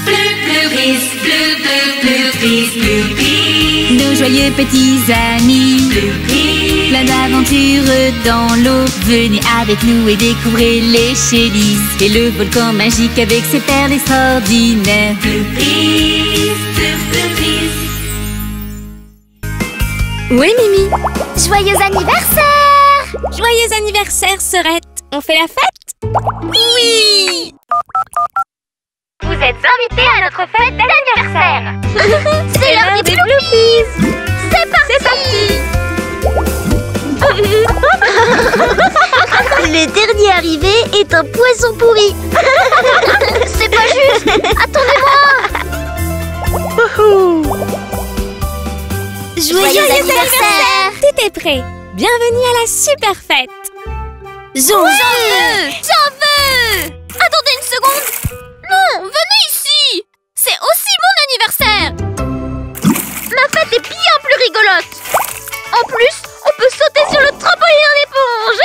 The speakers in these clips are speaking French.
Blueberries, blueberries. Nos joyeux petits amis. Blueberries. Plein d'aventures dans l'eau. Venez avec nous et découvrez les Shellys et le volcan magique avec ses perles extraordinaires. Blueberries, blueberries. Oui, Mimi. Joyeux anniversaire! Joyeux anniversaire, Sœurette. On fait la fête? Oui! Vous êtes invités à notre fête d'anniversaire. C'est l'heure des Bloopies. C'est parti! Le dernier arrivé est un poisson pourri. C'est pas juste. Attendez-moi. Joyeux anniversaire! Tout est prêt. Bienvenue à la super fête. J'en veux! Attendez une seconde. Non, venez ici. C'est aussi mon anniversaire. Ma fête est bien plus rigolote. En plus, on peut sauter sur le trampoline en éponge.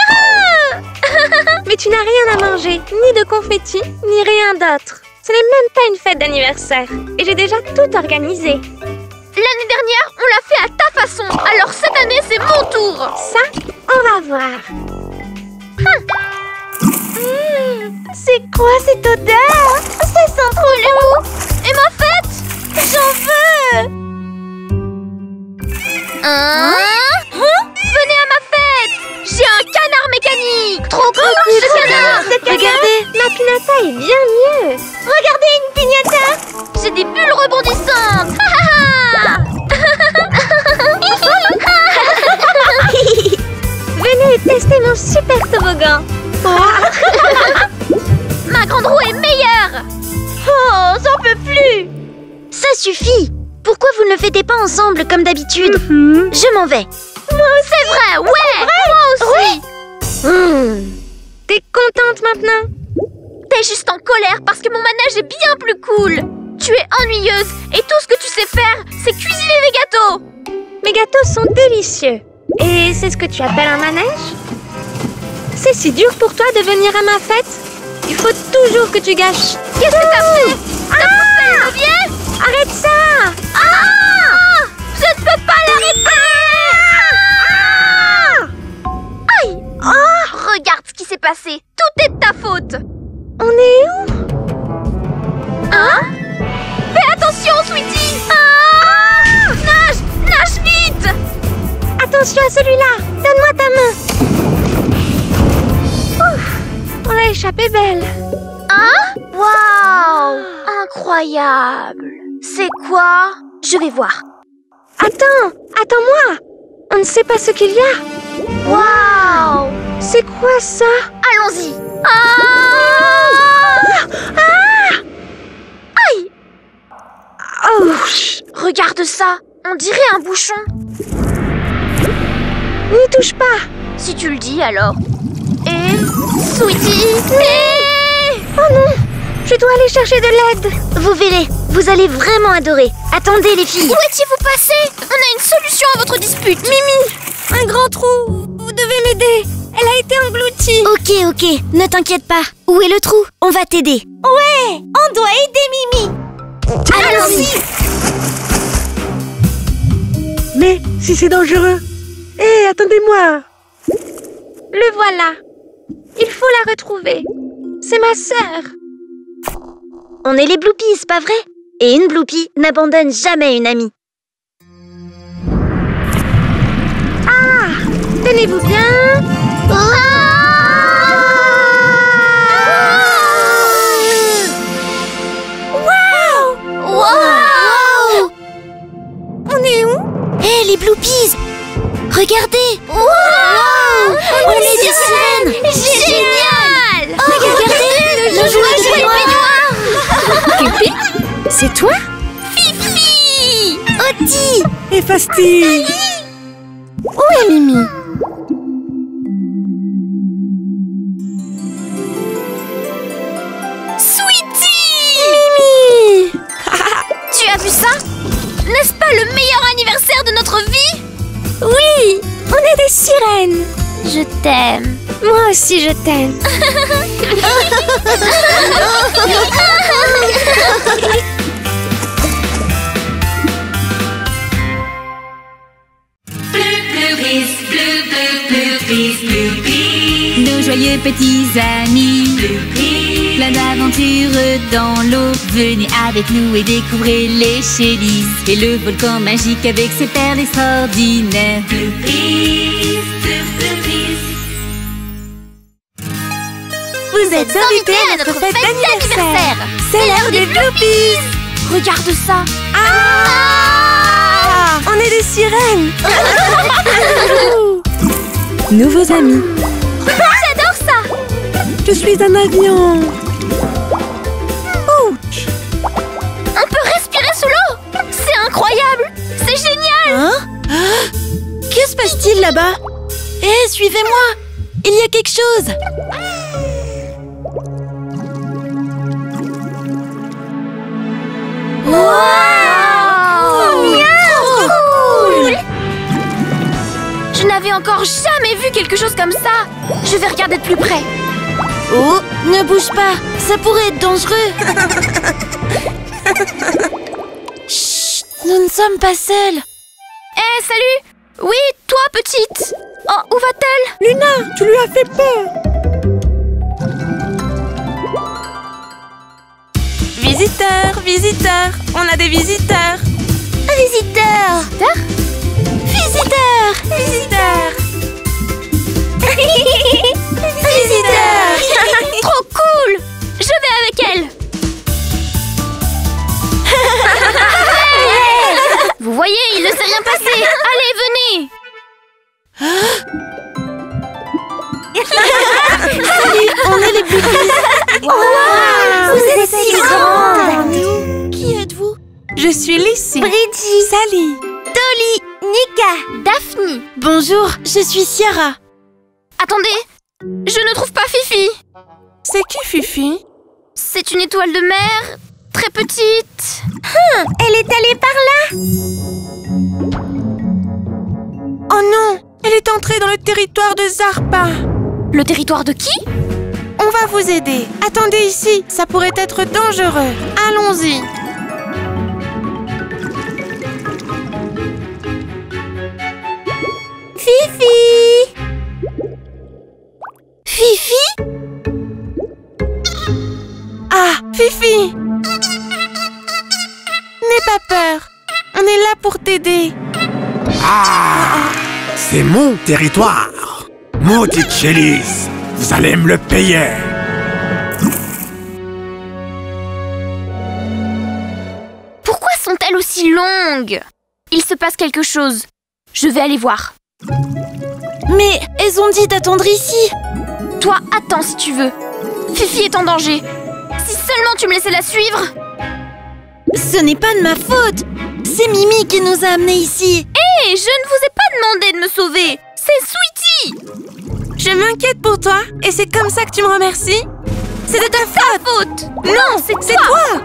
Mais tu n'as rien à manger, ni de confettis, ni rien d'autre. Ce n'est même pas une fête d'anniversaire. Et j'ai déjà tout organisé. L'année dernière, on l'a fait à ta façon. Alors cette année, c'est mon tour. Ça, on va voir. C'est quoi cette odeur? Ça sent trop lourd. Et ma fête? J'en veux. Venez à ma fête. J'ai un canard mécanique. Trop cool, ce canard. Regardez, ma pinata est bien mieux. Regardez une piñata. J'ai des bulles rebondissantes. Venez tester mon super toboggan. Ma grande roue est meilleure. Oh, j'en peux plus. Ça suffit. Pourquoi vous ne le fêtez pas ensemble comme d'habitude? Je m'en vais. C'est vrai, ouais. Moi aussi. T'es contente maintenant? T'es juste en colère parce que mon manège est bien plus cool. Tu es ennuyeuse et tout ce que tu sais faire, c'est cuisiner des gâteaux. Mes gâteaux sont délicieux. Et c'est ce que tu appelles un manège? C'est si dur pour toi de venir à ma fête? Il faut toujours que tu gâches. Qu'est-ce que t'as fait? T'as poussé le levier? Arrête ça! Je ne peux pas l'arrêter! Aïe! Regarde ce qui s'est passé. Tout est de ta faute. On est où? Hein? Fais attention, Sweetie! Nage vite! Attention à celui-là! Donne-moi ta main! Ouf, on l'a échappé belle! Hein? Waouh! Incroyable! C'est quoi? Je vais voir. Attends-moi! On ne sait pas ce qu'il y a! Waouh! C'est quoi ça? Allons-y! Aïe! Oh! Regarde ça! On dirait un bouchon. N'y touche pas! Si tu le dis, alors. Et... Sweetie! Oh non! Je dois aller chercher de l'aide! Vous verrez, vous allez vraiment adorer. Attendez, les filles! Où étiez-vous passées? On a une solution à votre dispute. Mimi! Un grand trou! Vous devez m'aider! Elle a été engloutie! Ok, ne t'inquiète pas. Où est le trou? On va t'aider. Ouais! On doit aider Mimi! Allons-y! Mais si c'est dangereux! Hé, attendez-moi! Le voilà! Il faut la retrouver! C'est ma sœur! On est les Bloopies, pas vrai? Et une Bloopie n'abandonne jamais une amie. Tenez-vous bien! Wow! On est où? Hé, les Bloopies! Regardez! Wow! On est des sirènes! Génial! Regardez! Le jouet de baignoire! Pipi? C'est toi? Fifi! Oti! Et Fasti! Où est Mimi? Sweetie! Mimi! Tu as vu ça? N'est-ce pas le meilleur anniversaire de notre vie? Oui! On est des sirènes! Je t'aime. Moi aussi je t'aime! les petits amis. Plein d'aventures dans l'eau. Venez avec nous et découvrez les Shellys et le volcan magique avec ses perles extraordinaires. Vous êtes invités à notre fête d'anniversaire. C'est l'heure des Bloopies. Regarde ça. Ah, on est des sirènes. Nouveaux amis. J'adore ça. Je suis un avion. Ouch. On peut respirer sous l'eau. C'est incroyable. C'est génial. Hein? Que se passe-t-il là-bas? Hé, suivez-moi. Il y a quelque chose. Je n'avais encore jamais vu quelque chose comme ça. Je vais regarder de plus près. Oh, ne bouge pas. Ça pourrait être dangereux. Chut, nous ne sommes pas seuls. Eh, salut. Oui, toi, petite. Oh, où va-t-elle? Luna, tu lui as fait peur. Visiteurs, visiteurs. On a des visiteurs. Visiteurs. Visiteurs. Visiteurs. Visiteurs. Trop cool. Je vais avec elle. Vous voyez, il ne s'est rien passé. Allez, venez. Salut, on est les Bloopies. Vous êtes si grandes. Qui êtes-vous? Je suis Lissy. Bridgie. Sally. Dolly. Nika. Daphne. Bonjour, je suis Ciara. Attendez, je ne trouve pas Fifi. C'est qui Fifi? C'est une étoile de mer, très petite. Elle est allée par là. Oh non, elle est entrée dans le territoire de Zarpa. Le territoire de qui? On va vous aider. Attendez ici, ça pourrait être dangereux. Allons-y. Fifi! Fifi? Ah, Fifi! N'aie pas peur. On est là pour t'aider. Ah, c'est mon territoire. Maudite Shellys, vous allez me le payer. Pourquoi sont-elles aussi longues? Il se passe quelque chose. Je vais aller voir. Mais elles ont dit d'attendre ici. Toi, attends si tu veux. Fifi est en danger. Si seulement tu me laissais la suivre. Ce n'est pas de ma faute. C'est Mimi qui nous a amenés ici. Hé, je ne vous ai pas demandé de me sauver. C'est Sweetie. Je m'inquiète pour toi et c'est comme ça que tu me remercies. C'est de ta faute. Non, c'est toi.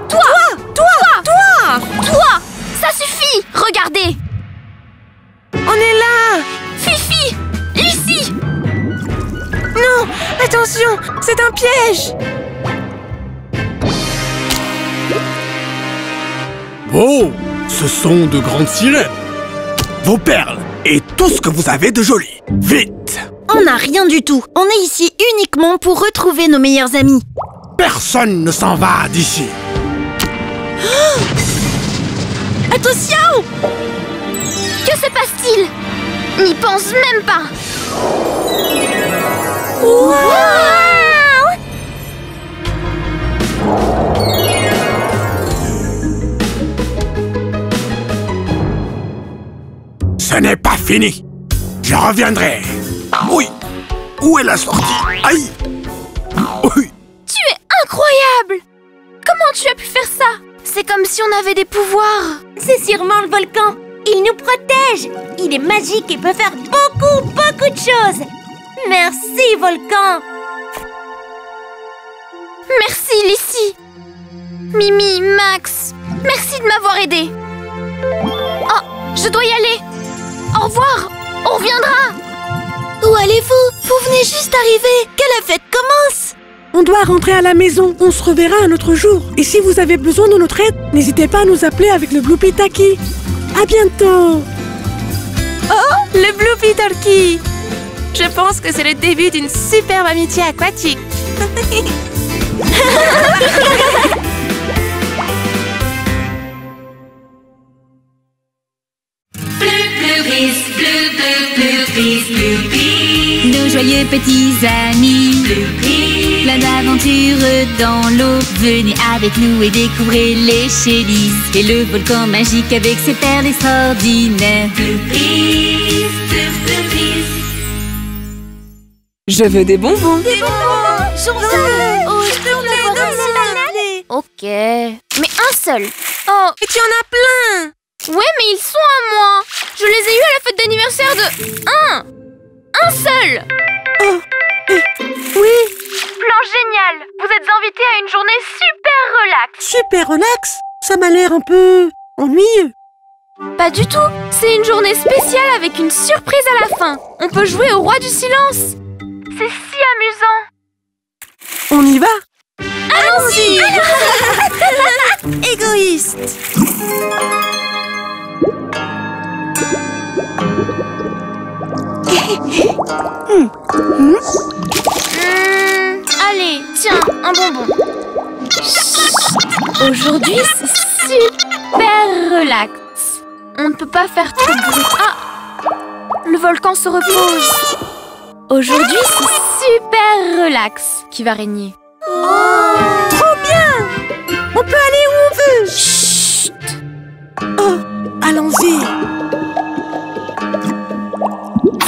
Toi. Ça suffit. Regardez. On est là. Fifi. Ici. Non, attention, c'est un piège. Oh, ce sont de grandes sirènes. Vos perles et tout ce que vous avez de joli. Vite! On n'a rien du tout. On est ici uniquement pour retrouver nos meilleurs amis. Personne ne s'en va d'ici. Attention! Que se passe-t-il? N'y pense même pas. Wow! Ce n'est pas fini. Je reviendrai. Oui. Où est la sortie? Aïe. Oui. Tu es incroyable. Comment tu as pu faire ça? C'est comme si on avait des pouvoirs. C'est sûrement le volcan. Il nous protège. Il est magique et peut faire beaucoup de choses. Merci, volcan. Merci, Lissy. Mimi, Max, merci de m'avoir aidé. Oh, je dois y aller. Au revoir, on reviendra. Où allez-vous? Vous venez juste d'arriver. Que la fête commence. On doit rentrer à la maison. On se reverra un autre jour. Et si vous avez besoin de notre aide, n'hésitez pas à nous appeler avec le Bloopy Talkie. À bientôt. Oh, le Bloopy Talkie. Je pense que c'est le début d'une superbe amitié aquatique. Nos joyeux petits amis, plein d'aventures dans l'eau. Venez avec nous et découvrez les Shellys et le volcan magique avec ses perles extraordinaires. Je veux des bonbons. J'en veux. Oh, je peux en avoir un, s'il te plaît. Ok. Mais un seul. Oh, Et tu en as plein. ouais, mais ils sont à moi. Je les ai eus à la fête d'anniversaire de... Un seul. Oui, Plan génial. Vous êtes invités à une journée super relax. super relax. Ça m'a l'air un peu ennuyeux. Pas du tout. C'est une journée spéciale avec une surprise à la fin. On peut jouer au roi du silence. C'est si amusant. On y va? Allons-y. Égoïste. Allez, tiens, un bonbon. Aujourd'hui, c'est super relax. On ne peut pas faire trop de bruit. Ah, le volcan se repose. Aujourd'hui, c'est super relax qui va régner. Trop bien! On peut aller où on veut. Chut. Oh, allons-y.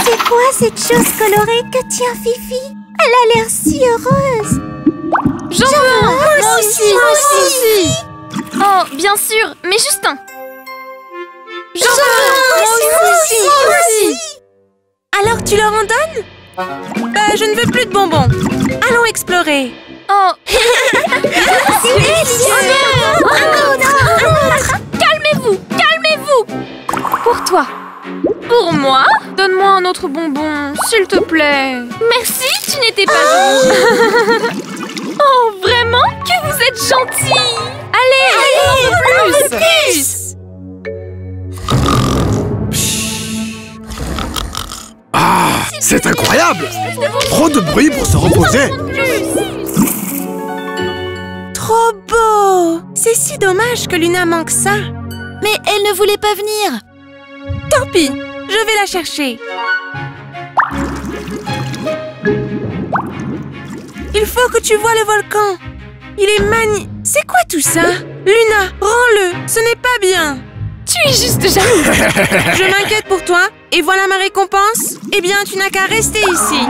C'est quoi cette chose colorée que tient Fifi? Elle a l'air si heureuse. J'en veux un. Moi aussi. Oh, bien sûr, mais juste un. J'en veux un. Moi aussi. Alors tu leur en donnes? Bah, je ne veux plus de bonbons. Allons explorer. Oh, C'est délicieux. calmez-vous. Pour toi. Pour moi? Donne-moi un autre bonbon, s'il te plaît. Merci, tu n'étais pas gentil. Oh, vraiment? Que vous êtes gentil. Allez, on en veut plus. Ah, c'est incroyable! Trop de bruit pour se reposer. Trop beau. C'est si dommage que Luna manque ça. Mais elle ne voulait pas venir. Tant pis, je vais la chercher. Il faut que tu vois le volcan. Il est C'est quoi tout ça? Luna, rends-le. Ce n'est pas bien. Tu es juste jalouse. Je m'inquiète pour toi. Et voilà ma récompense. Eh bien, tu n'as qu'à rester ici.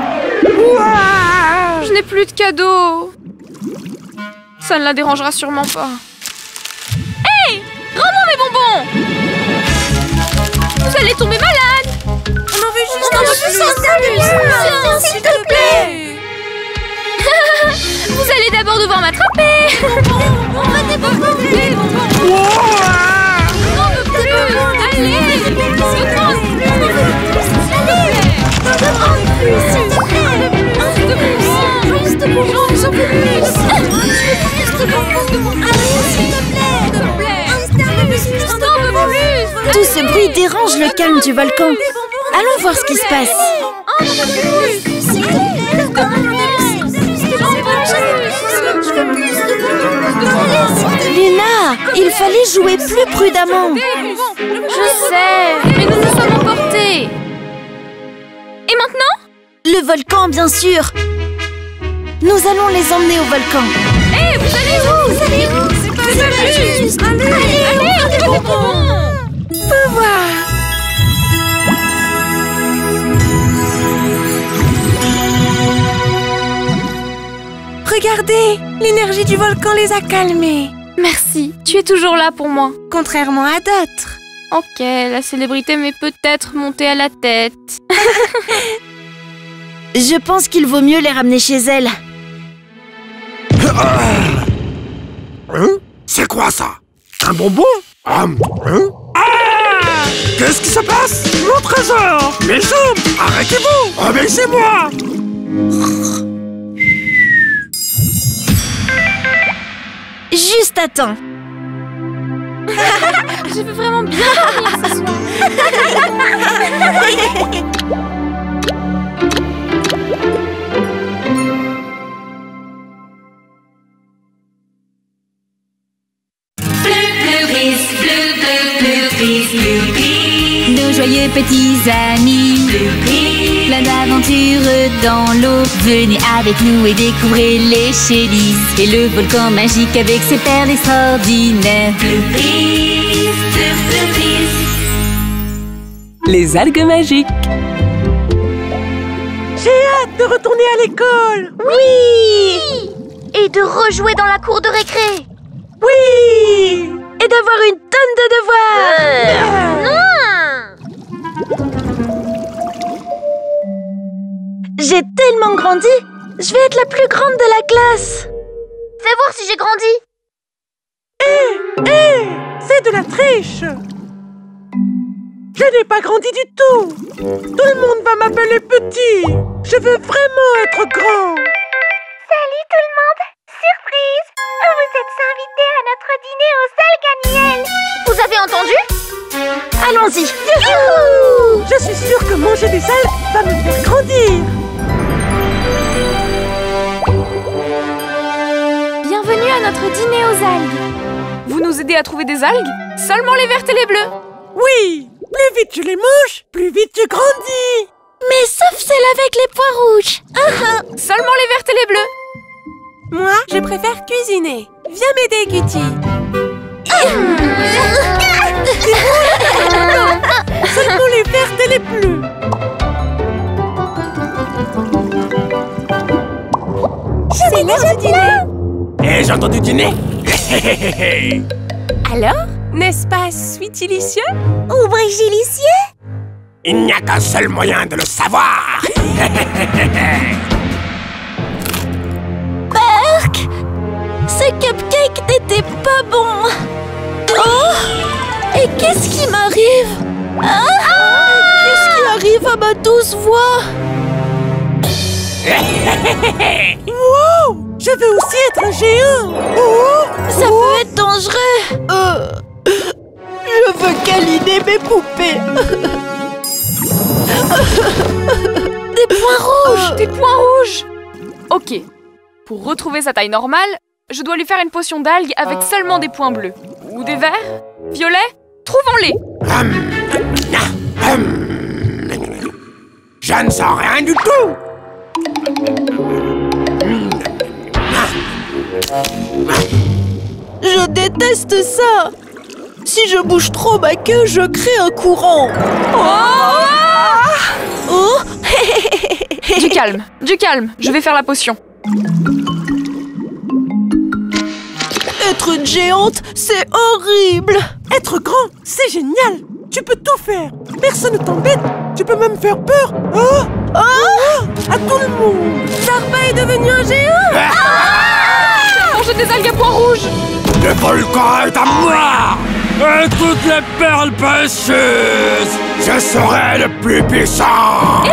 Je n'ai plus de cadeaux. Ça ne la dérangera sûrement pas. Hey! Rends-moi mes bonbons! Vous allez tomber malade! On en veut juste On en veut juste un plus. Tiens, s'il te plaît. Vous allez d'abord devoir m'attraper! On va des bonbons! On veut plus! Allez! Tout ce bruit dérange le calme du volcan. Allons voir ce qui se passe. Luna, il fallait jouer plus prudemment. Je sais, mais nous nous sommes emportés. Et maintenant? Le volcan, bien sûr. Nous allons les emmener au volcan. Hé, vous allez où? C'est pas juste. Allez, des bonbons. Pouvoir. Regardez, l'énergie du volcan les a calmés. Merci, tu es toujours là pour moi. Contrairement à d'autres. Ok, la célébrité m'est peut-être montée à la tête. Je pense qu'il vaut mieux les ramener chez elle. C'est quoi ça? Un bonbon? Qu'est-ce qui se passe? Mon trésor! Mes jambes! Arrêtez-vous! Obéissez-moi! Juste à temps. Je veux vraiment bien dormir ce soir. joyeux petits amis. Plein d'aventures dans l'eau. Venez avec nous et découvrez les Shellys et le volcan magique avec ses perles extraordinaires. Les algues magiques. J'ai hâte de retourner à l'école. Oui! Et de rejouer dans la cour de récré. Oui. Et d'avoir une tonne de devoirs. J'ai tellement grandi. Je vais être la plus grande de la classe. Fais voir si j'ai grandi. C'est de la triche. Je n'ai pas grandi du tout. Tout le monde va m'appeler petit. Je veux vraiment être grand. Salut tout le monde. Surprise! Vous êtes invités à notre dîner aux algues annuelles. Vous avez entendu? Allons-y. Youhou! Je suis sûre que manger des algues va me faire grandir. Bienvenue à notre dîner aux algues. Vous nous aidez à trouver des algues? Seulement les vertes et les bleues. Oui. Plus vite je les mange, plus vite je grandis. Mais sauf celle avec les pois rouges. Seulement les vertes et les bleues. Moi, je préfère cuisiner. Viens m'aider, Cutie. Seulement les vertes et les bleues. C'est l'heure du dîner. Ai-je entendu dîner? Alors, n'est-ce pas sweetilicieux? Ou brigilicieux? Il n'y a qu'un seul moyen de le savoir. Ce cupcake n'était pas bon. Oh! Et qu'est-ce qui m'arrive? Qu'est-ce qui arrive à ma douce voix? Wow! Je veux aussi être un géant. Ça peut être dangereux. Je veux câliner mes poupées. Des points rouges. Des points rouges. Ok. Pour retrouver sa taille normale, je dois lui faire une potion d'algues avec seulement des points bleus. Ou des verts? Violets? Trouvons-les. Je ne sens rien du tout. Je déteste ça. Si je bouge trop ma queue, je crée un courant. Oh! Du calme, du calme. Je vais faire la potion. Être une géante, c'est horrible. Être grand, c'est génial. Tu peux tout faire. Personne ne t'embête. Tu peux même faire peur. À tout le monde. Zarpa est devenu un géant. Manger des algues à points rouges. Le volcan est à moi. Et toutes les perles précieuses. Je serai le plus puissant.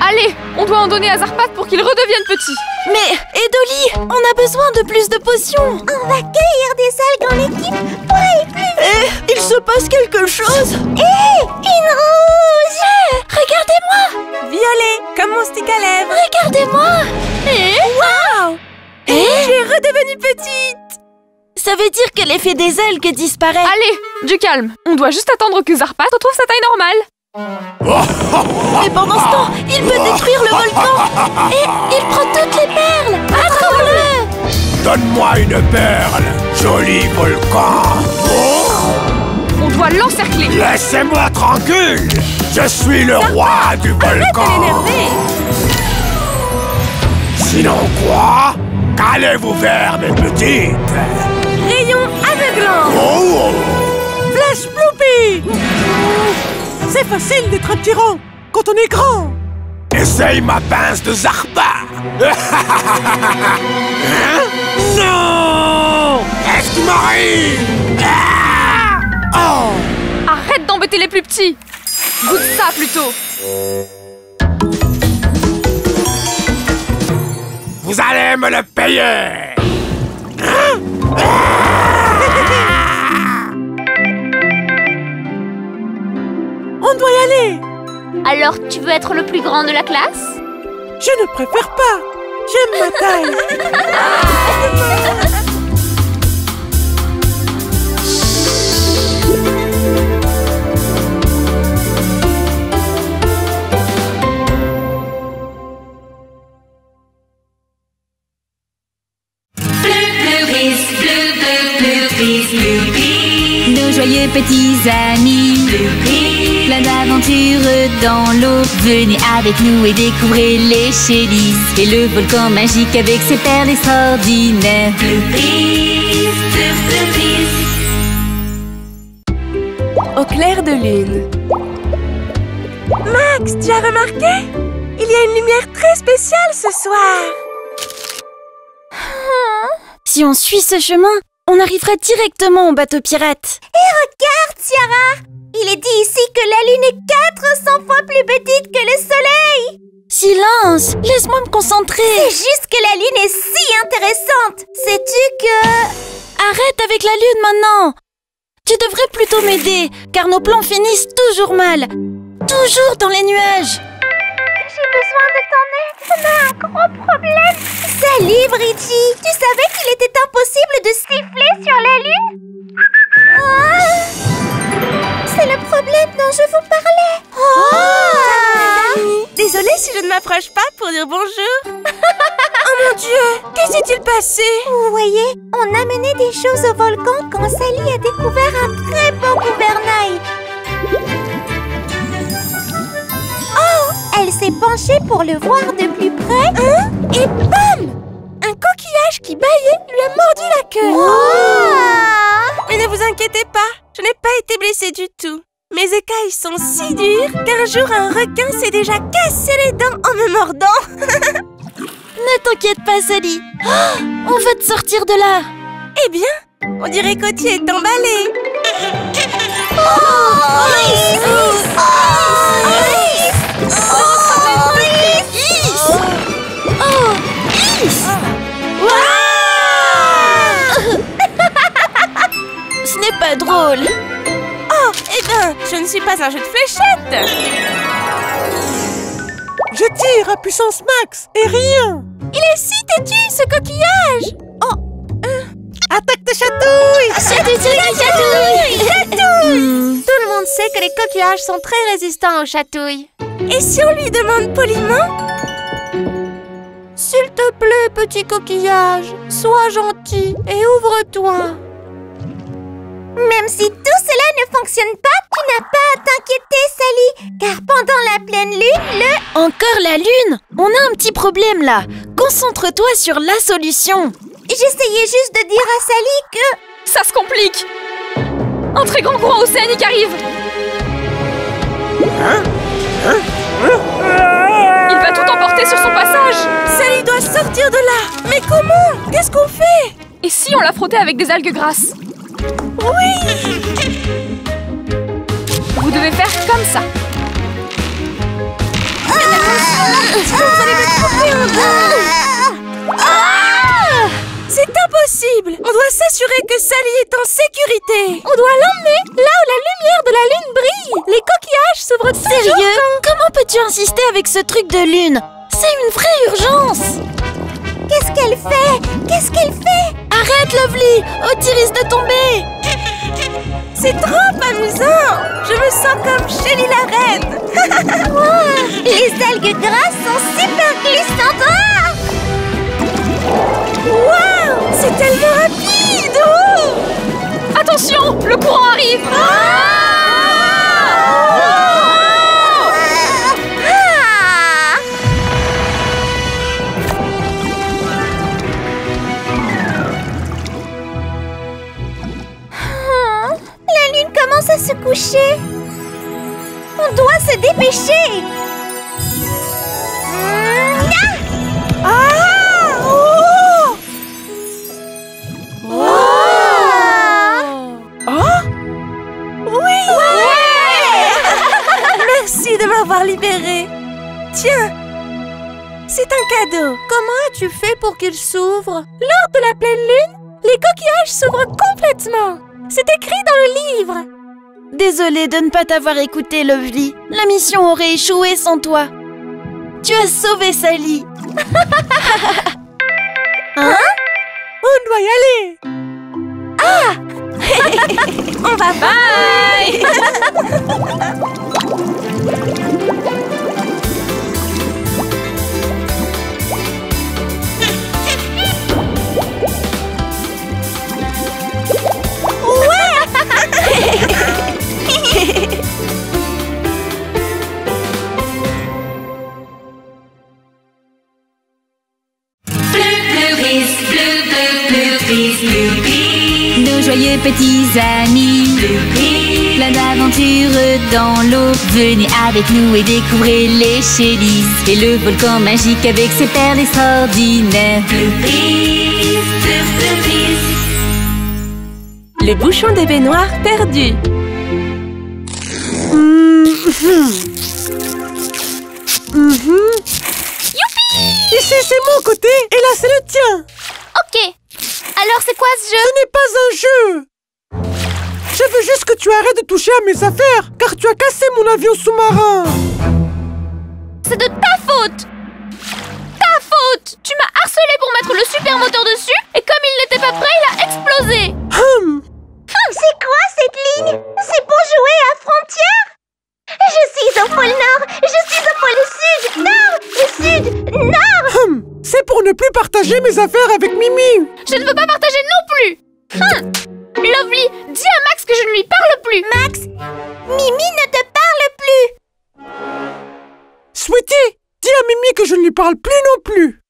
Allez, on doit en donner à Zarpat pour qu'il redevienne petit. Mais, Edoli, on a besoin de plus de potions. On va cueillir des algues en équipe pour aller plus vite. Il se passe quelque chose. Une rouge! Regardez-moi. Violet, comme mon stick à lèvres. Regardez-moi. Wow! Je suis redevenue petite. Ça veut dire que l'effet des algues disparaît. Allez, du calme. On doit juste attendre que Zarpat retrouve sa taille normale. Et pendant ce temps, il peut détruire le volcan. Et il prend toutes les perles. Attrape-le. Donne-moi une perle, joli volcan. On doit l'encercler. Laissez-moi tranquille. Je suis le roi du volcan. Sinon quoi? Qu'allez-vous faire, mes petites? Rayon aveuglant. Oh! Flash Bloopy. C'est facile d'être un tyran quand on est grand. Essaye ma pince de Zarpa. Hein? Non! Qu'est-ce qui m'arrive? Oh! Arrête d'embêter les plus petits. Goûte ça plutôt. Vous allez me le payer. On doit y aller. Alors, tu veux être le plus grand de la classe? Je ne préfère pas. J'aime ma taille. Blue Nos joyeux petits amis, Blue plein d'aventures dans l'eau. Venez avec nous et découvrez les Shellys et le volcan magique avec ses perles extraordinaires. Au clair de lune. Max, tu as remarqué? Il y a une lumière très spéciale ce soir. Si on suit ce chemin, on arrivera directement au bateau pirate. Regarde, Ciara! Il est dit ici que la Lune est 400 fois plus petite que le Soleil! Silence! Laisse-moi me concentrer. C'est juste que la Lune est si intéressante! Sais-tu que... Arrête avec la lune maintenant. Tu devrais plutôt m'aider, car nos plans finissent toujours mal. Toujours dans les nuages. J'ai besoin de ton aide, on a un gros problème! Salut, Bridgie! Tu savais qu'il était impossible de siffler sur la Lune? C'est le problème dont je vous parlais! Désolée si je ne m'approche pas pour dire bonjour. Oh mon Dieu, qu'est-ce qui s'est-il passé? Vous voyez, on amenait des choses au volcan quand Sally a découvert un très beau gouvernail. Oh! Elle s'est penchée pour le voir de plus près. Et bam! Un coquillage qui bâillait lui a mordu la queue. Oh! Mais ne vous inquiétez pas, je n'ai pas été blessée du tout. Mes écailles sont si dures qu'un jour un requin s'est déjà cassé les dents en me mordant. Ne t'inquiète pas, Sally. On va te sortir de là. Eh bien, on dirait qu'Oti est emballé. Ce n'est pas drôle. Oh, eh bien, je ne suis pas un jeu de fléchettes. Je tire à puissance max et rien. Il est si têtu, ce coquillage. Oh, Attaque de chatouille. Tout le monde sait que les coquillages sont très résistants aux chatouilles. et si on lui demande poliment? S'il te plaît, petit coquillage, sois gentil et ouvre-toi. Même si tout cela ne fonctionne pas, tu n'as pas à t'inquiéter, Sally, car pendant la pleine lune, Encore la lune? On a un petit problème là. Concentre-toi sur la solution. j'essayais juste de dire à Sally que... Ça se complique. Un très grand courant océanique arrive. Il va tout emporter sur son passage. Sally doit sortir de là. Mais comment? Qu'est-ce qu'on fait? Et si on la frottait avec des algues grasses? Oui! Vous devez faire comme ça. C'est impossible! On doit s'assurer que Sally est en sécurité. On doit l'emmener là où la lumière de la lune brille. Les coquillages s'ouvrent toujours. Sérieux? Comment peux-tu insister avec ce truc de lune? C'est une vraie urgence. Qu'est-ce qu'elle fait? Qu'est-ce qu'elle fait? Arrête, Lovely! Oti risque de tomber. C'est trop amusant. Je me sens comme Shelly la reine. Wow, les algues grasses sont super glissantes. Ah! Waouh! C'est tellement rapide! Oh! Attention, le courant arrive. La lune commence à se coucher. On doit se dépêcher. Merci de m'avoir libérée. Tiens, c'est un cadeau. Comment as-tu fait pour qu'il s'ouvre? Lors de la pleine lune, les coquillages s'ouvrent complètement. C'est écrit dans le livre. Désolée de ne pas t'avoir écouté, Lovely. La mission aurait échoué sans toi. Tu as sauvé Sally. Hein? On doit y aller. On va bye. amis. Plein d'aventures dans l'eau. Venez avec nous et découvrez les Shellys et le volcan magique avec ses perles extraordinaires. Le bouchon des baignoires perdu. Ici, c'est mon côté, et là, c'est le tien. Ok. Alors, c'est quoi ce jeu? Ce n'est pas un jeu. Je veux juste que tu arrêtes de toucher à mes affaires, car tu as cassé mon avion sous-marin. C'est de ta faute! Ta faute! Tu m'as harcelé pour mettre le super moteur dessus, et comme il n'était pas prêt, il a explosé! C'est quoi cette ligne? C'est pour jouer à Frontière? Je suis au pôle Nord, je suis au pôle Sud, Nord, le Sud, Nord! C'est pour ne plus partager mes affaires avec Mimi. Je ne veux pas partager non plus! Lovely, dis à Max que je ne lui parle plus! Max, Mimi ne te parle plus! Sweetie, dis à Mimi que je ne lui parle plus non plus.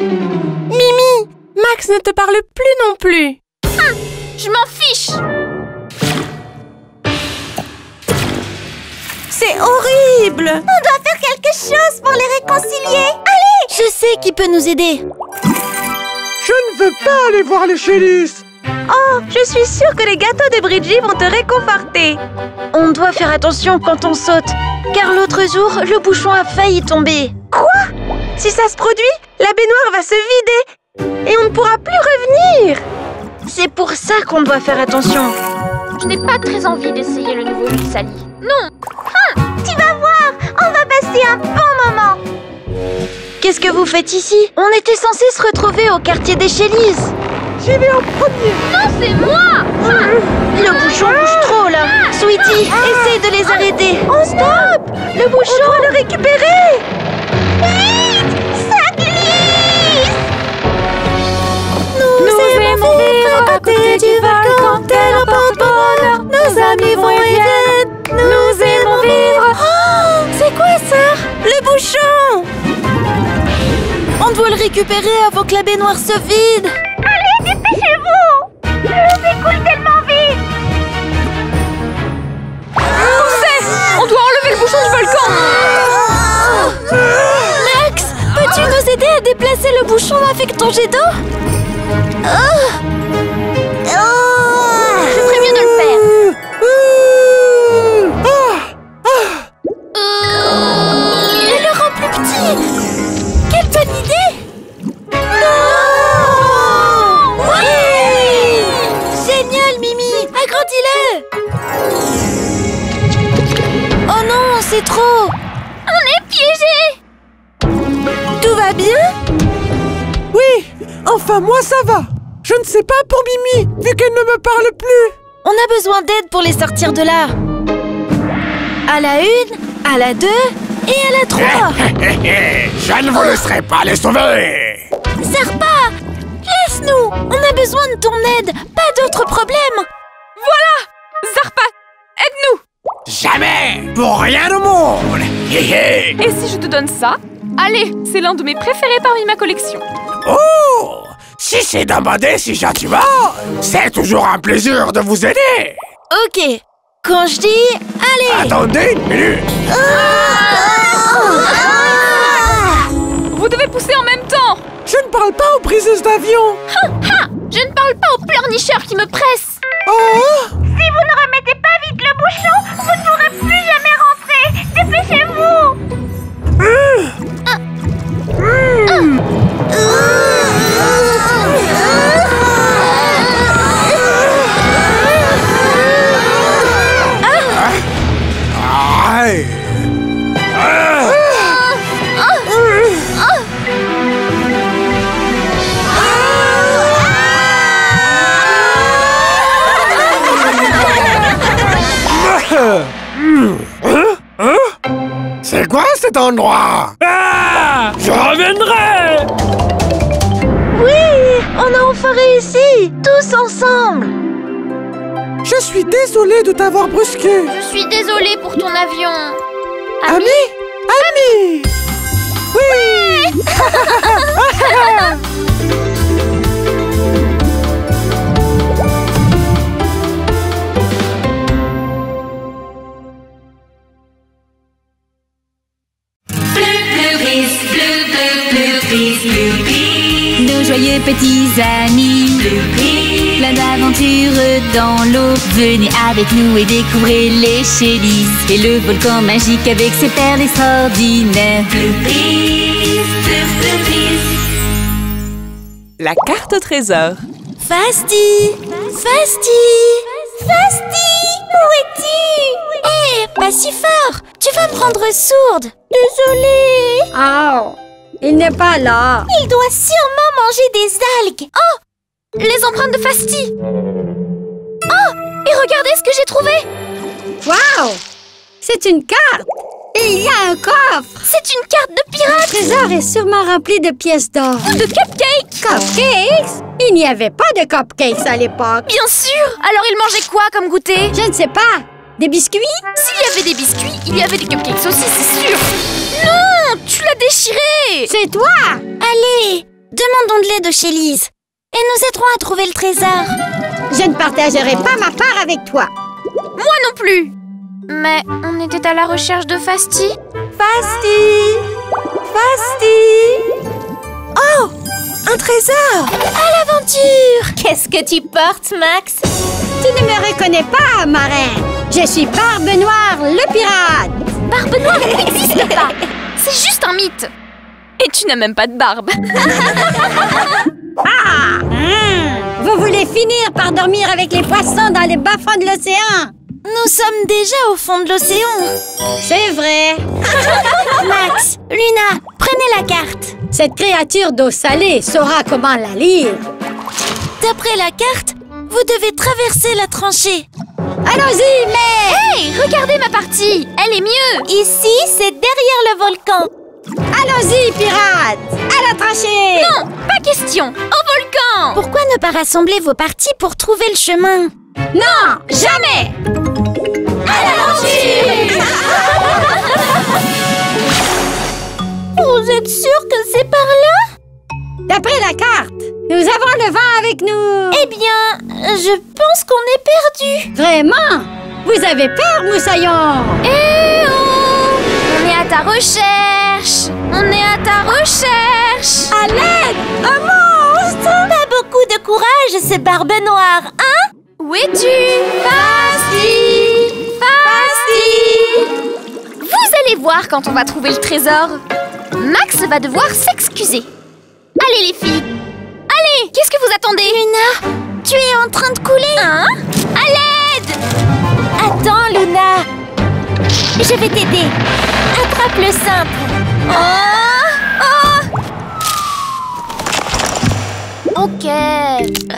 Mimi, Max ne te parle plus non plus. Je m'en fiche! C'est horrible. On doit faire quelque chose pour les réconcilier. Allez! Je sais qui peut nous aider. Je ne veux pas aller voir les Shellys. Oh, je suis sûre que les gâteaux de Bridgie vont te réconforter. On doit faire attention quand on saute, car l'autre jour, le bouchon a failli tomber. Quoi? Si ça se produit, la baignoire va se vider et on ne pourra plus revenir. C'est pour ça qu'on doit faire attention. Je n'ai pas très envie d'essayer le nouveau jus Sally. Non! Tu vas voir, on va passer un bon moment. Qu'est-ce que vous faites ici? On était censé se retrouver au quartier des Shellys. J'y vais en premier. Non, c'est moi! Le bouchon bouge trop là. Sweetie, essaye de les arrêter. Oh stop! Le bouchon, on doit le récupérer. Vite! Ça glisse! Nous aimons vivre à côté du volcan, tel un porte-bonheur. Nos amis vont et viennent. Nous aimons vivre. Oh, c'est quoi ça? Le bouchon! On doit le récupérer avant que la baignoire se vide. Allez, dépêchez-vous! L'eau s'écoule tellement vite! On doit enlever le bouchon du volcan. Max, peux-tu nous aider à déplacer le bouchon avec ton jet d'eau? Je ferais mieux de le faire. Il le rend plus petit. Quelle bonne idée! Non! Oui! Génial, Mimi! Agrandis-le! Oh non, c'est trop! On est piégés! Tout va bien? Oui, enfin moi ça va. Je ne sais pas pour Mimi, vu qu'elle ne me parle plus. On a besoin d'aide pour les sortir de là. À la 1, à la 2 et à la 3. Je ne vous laisserai pas les sauver. Zarpa! Laisse-nous! On a besoin de ton aide, pas d'autres problèmes. Zarpa, aide-nous! Jamais, pour rien au monde. Hé hé. Et si je te donne ça? Allez, c'est l'un de mes préférés parmi ma collection. Oh, si c'est demander si gentiment, c'est toujours un plaisir de vous aider. Ok, quand je dis allez! Attendez une minute. Vous devez pousser en même temps. Je ne parle pas aux briseuses d'avion. Je ne parle pas aux pleurnicheurs qui me pressent. Oh, Si vous ne remettez pas vite le bouchon, vous ne pourrez plus jamais rentrer. Dépêchez-vous! Aïe. C'est quoi cet endroit? Ah, je reviendrai. Oui! On a enfin réussi! Tous ensemble! je suis désolé de t'avoir brusqué. Je suis désolée pour ton avion. Ami? Ami? Oui! petits amis. Plein d'aventures dans l'eau. Venez avec nous et découvrez les Shellys. Et le volcan magique avec ses perles extraordinaires. La carte au trésor. Fasti! Fasti! Fasti! Où es-tu? Hé, pas si fort! Tu vas me rendre sourde! Désolée! Oh, il n'est pas là. Il doit sûrement manger des algues! Oh! Les empreintes de Fasti! Oh! Et regardez ce que j'ai trouvé! Waouh! C'est une carte. Et il y a un coffre. C'est une carte de Le pirate! trésor est sûrement rempli de pièces d'or. Ou de cupcakes! Cupcakes? Il n'y avait pas de cupcakes à l'époque. Bien sûr! Alors il mangeait quoi comme goûter? Je ne sais pas. Des biscuits? S'il y avait des biscuits, il y avait des cupcakes aussi, c'est sûr! Non! Tu l'as déchiré! C'est toi! Allez! Demandons de l'aide aux Shellys. Et nous aiderons à trouver le trésor. Je ne partagerai pas ma part avec toi. Moi non plus! Mais on était à la recherche de Fasti. Fasti! Fasti! Oh! Un trésor! À l'aventure! Qu'est-ce que tu portes, Max? Tu ne me reconnais pas, marin. Je suis Barbe Noire, le pirate. Barbe Noire n'existe pas! C'est juste un mythe! Et tu n'as même pas de barbe. Vous voulez finir par dormir avec les poissons dans les bas-fonds de l'océan? Nous sommes déjà au fond de l'océan. C'est vrai. Max, Luna, prenez la carte. Cette créature d'eau salée saura comment la lire. D'après la carte, vous devez traverser la tranchée. Allons-y, mais... Hey, regardez ma partie. Elle est mieux. Ici, c'est derrière le volcan. Allons-y, pirates. À la tranchée. Non, pas question. Au volcan. Pourquoi ne pas rassembler vos parties pour trouver le chemin? Non, jamais. À l'aventure. Vous êtes sûr que c'est par là? D'après la carte, nous avons le vent avec nous. Eh bien, je pense qu'on est perdu. Vraiment? Vous avez peur, Moussaillon? Eh oh! On est à ta recherche. On est à ta recherche. À l'aide! Un monstre! Pas beaucoup de courage, c'est Barbe Noire, hein? Où es-tu? Fasti! Fasti! Vous allez voir quand on va trouver le trésor. Max va devoir s'excuser. Allez les filles! Allez! Qu'est-ce que vous attendez? Luna, tu es en train de couler! Hein? À l'aide! Attends, Luna! Je vais t'aider. Attrape le cintre. Oh! Ok.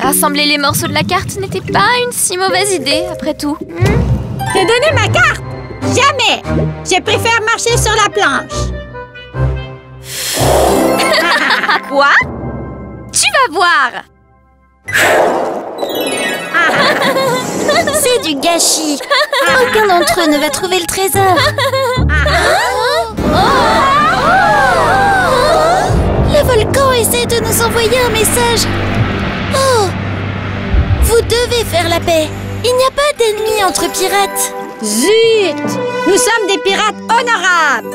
Rassembler les morceaux de la carte n'était pas une si mauvaise idée, après tout. Te donner ma carte? Jamais! Je préfère marcher sur la planche. Quoi? Tu vas voir! C'est du gâchis. Aucun d'entre eux ne va trouver le trésor. Le volcan essaie de nous envoyer un message. Oh! Vous devez faire la paix. Il n'y a pas d'ennemis entre pirates. Zut! Nous sommes des pirates honorables.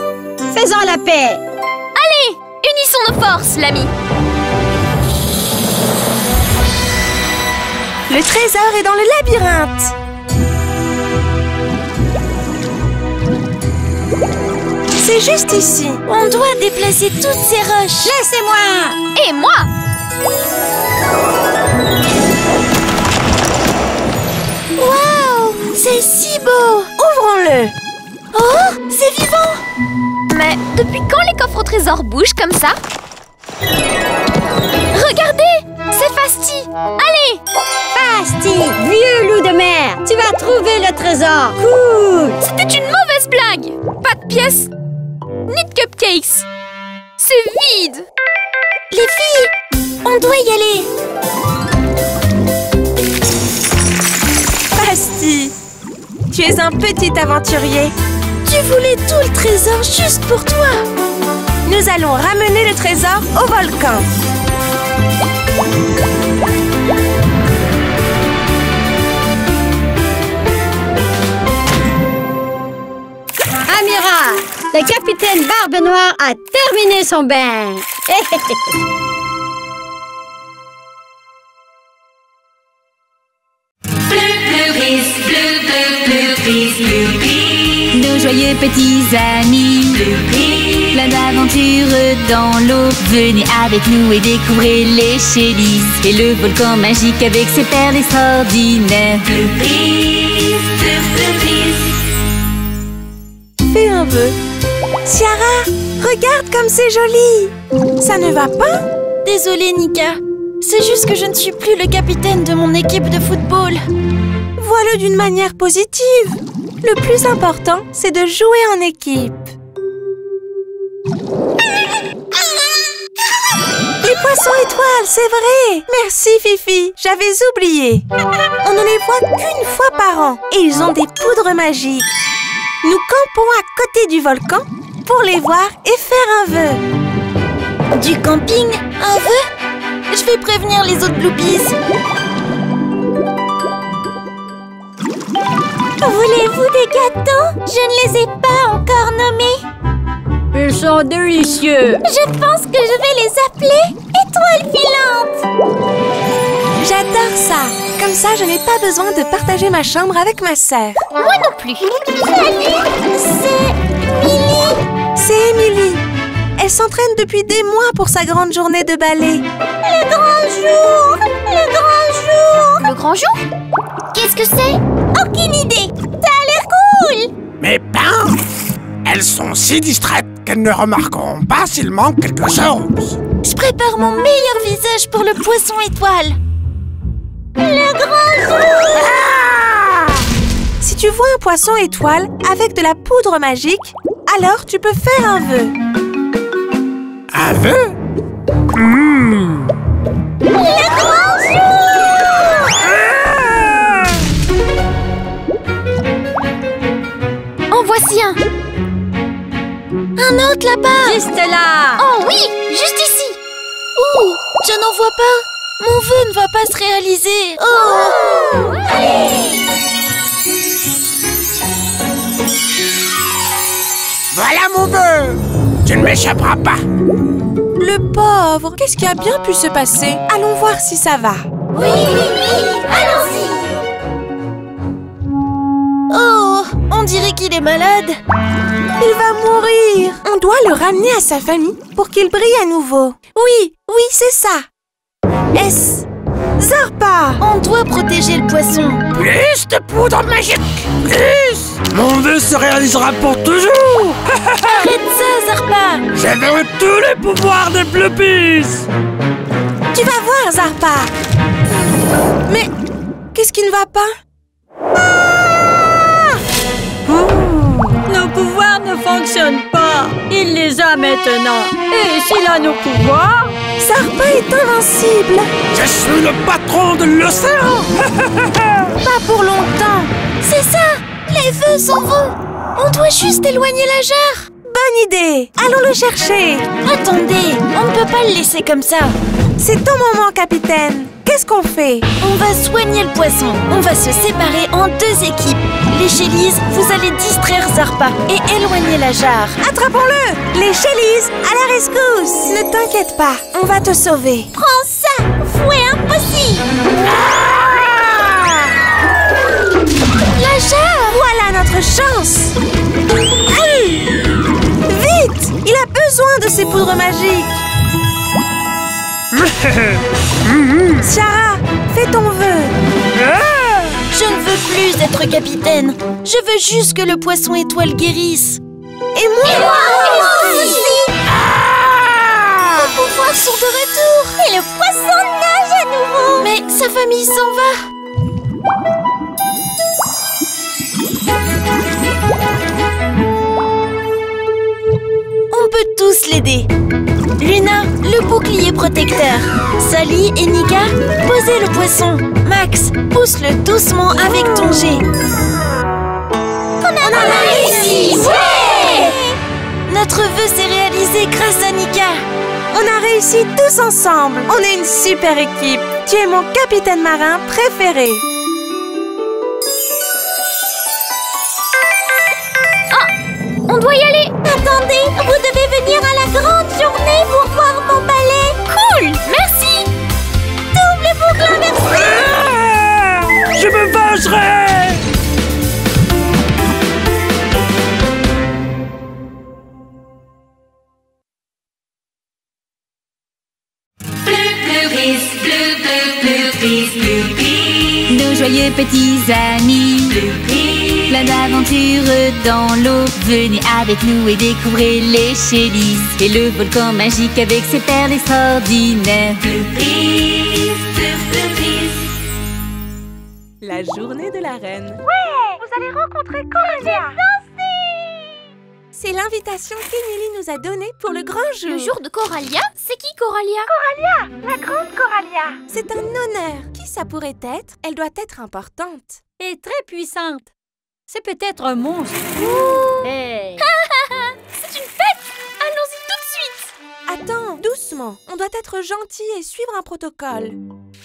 Faisons la paix. Allez! Unissons nos forces, l'ami. Le trésor est dans le labyrinthe. C'est juste ici. On doit déplacer toutes ces roches. Laissez-moi! Et moi! Waouh! C'est si beau! Ouvrons-le. Oh! C'est vivant! Mais depuis quand les coffres au trésor bougent comme ça? Regardez! C'est Fasti! Allez! Fasti, vieux loup de mer, tu vas trouver le trésor. Cool! C'était une mauvaise blague! Pas de pièces, ni de cupcakes. C'est vide! Les filles, on doit y aller. Fasti, tu es un petit aventurier. Tu voulais tout le trésor juste pour toi. Nous allons ramener le trésor au volcan. Amiral, le capitaine Barbe Noire a terminé son bain. joyeux petits amis. Plein d'aventures dans l'eau. Venez avec nous et découvrez les Shellys et le volcan magique avec ses perles extraordinaires. Fais un vœu. Ciara, regarde comme c'est joli. Ça ne va pas? Désolée, Nika. C'est juste que je ne suis plus le capitaine de mon équipe de football. Vois-le d'une manière positive. Le plus important, c'est de jouer en équipe. Les poissons étoiles, c'est vrai! Merci, Fifi, j'avais oublié. On ne les voit qu'une fois par an et ils ont des poudres magiques. Nous campons à côté du volcan pour les voir et faire un vœu. Du camping? Un vœu? Je vais prévenir les autres Bloopies. Voulez-vous des gâteaux? Je ne les ai pas encore nommés. Ils sont délicieux. Je pense que je vais les appeler étoiles filantes. J'adore ça. Comme ça, je n'ai pas besoin de partager ma chambre avec ma sœur. Moi non plus. Salut, c'est Millie. C'est Émilie. Elle s'entraîne depuis des mois pour sa grande journée de ballet. Le grand jour. Le grand jour. Le grand jour? Qu'est-ce que c'est? Aucune idée. Ça a l'air cool. Mais ben, elles sont si distraites qu'elles ne remarqueront pas s'il manque quelque chose. Je prépare mon meilleur visage pour le poisson étoile. Le grand jour. Si tu vois un poisson étoile avec de la poudre magique, alors tu peux faire un vœu. Un vœu? Le grand jour. En voici un. Un autre là-bas. Juste là. Oh oui, juste ici. Ouh, je n'en vois pas. Mon vœu ne va pas se réaliser. Oh. Voilà mon vœu. Tu ne m'échapperas pas. Le pauvre, qu'est-ce qui a bien pu se passer? Allons voir si ça va. Oui, allons-y. Oh, on dirait qu'il est malade. Il va mourir. On doit le ramener à sa famille pour qu'il brille à nouveau. Oui, c'est ça. Zarpa. On doit protéger le poisson. Plus de poudre magique. Plus. Mon vœu se réalisera pour toujours. Arrête ça, Zarpa. Je veux tous les pouvoirs des Bloopies. Tu vas voir, Zarpa. Mais qu'est-ce qui ne va pas? Nos pouvoirs ne fonctionnent pas. Il les a maintenant. Et s'il a nos pouvoirs, Zarpa est invincible. Je suis le patron de l'océan. Pas pour longtemps. C'est ça. Les vœux sont vos. On doit juste éloigner la jarre. Bonne idée. Allons le chercher. Attendez, on ne peut pas le laisser comme ça. C'est ton moment, capitaine. Qu'est-ce qu'on fait? On va soigner le poisson. On va se séparer en deux équipes. Les Shellys, vous allez distraire Zarpa et éloigner la jarre. Attrapons-le! Les Shellys, à la rescousse! Ne t'inquiète pas, on va te sauver. Prends ça, fouet impossible. La jarre! Voilà notre chance! Vite! Il a besoin de ses poudres magiques. Ciara, fais ton vœu. Je ne veux plus être capitaine. Je veux juste que le poisson étoile guérisse. Et moi aussi. Nos pouvoirs sont de retour. Et le poisson nage à nouveau. Mais sa famille s'en va. On peut tous l'aider. Luna, le bouclier protecteur. Sally et Nika, posez le poisson. Max, pousse-le doucement avec ton jet. On a réussi. Ouais. Notre vœu s'est réalisé grâce à Nika. On a réussi tous ensemble. On est une super équipe. Tu es mon capitaine marin préféré. On doit y aller. Attendez, vous devez venir à la grande journée pour voir mon ballet. Cool, merci. Double boucle inversée. Je me vengerai. de petits amis. Plein d'aventures dans l'eau. Venez avec nous et découvrez les Shellys et le volcan magique avec ses perles extraordinaires. La journée de la reine. Vous allez rencontrer Coralia. C'est l'invitation qu'Emily nous a donnée pour le grand jour. Le jour de Coralia? C'est qui Coralia? La grande Coralia. C'est un honneur. Qui ça pourrait être? Elle doit être importante. Et très puissante. C'est peut-être un monstre. Hey. C'est une fête! Allons-y tout de suite! Attends, doucement. On doit être gentil et suivre un protocole.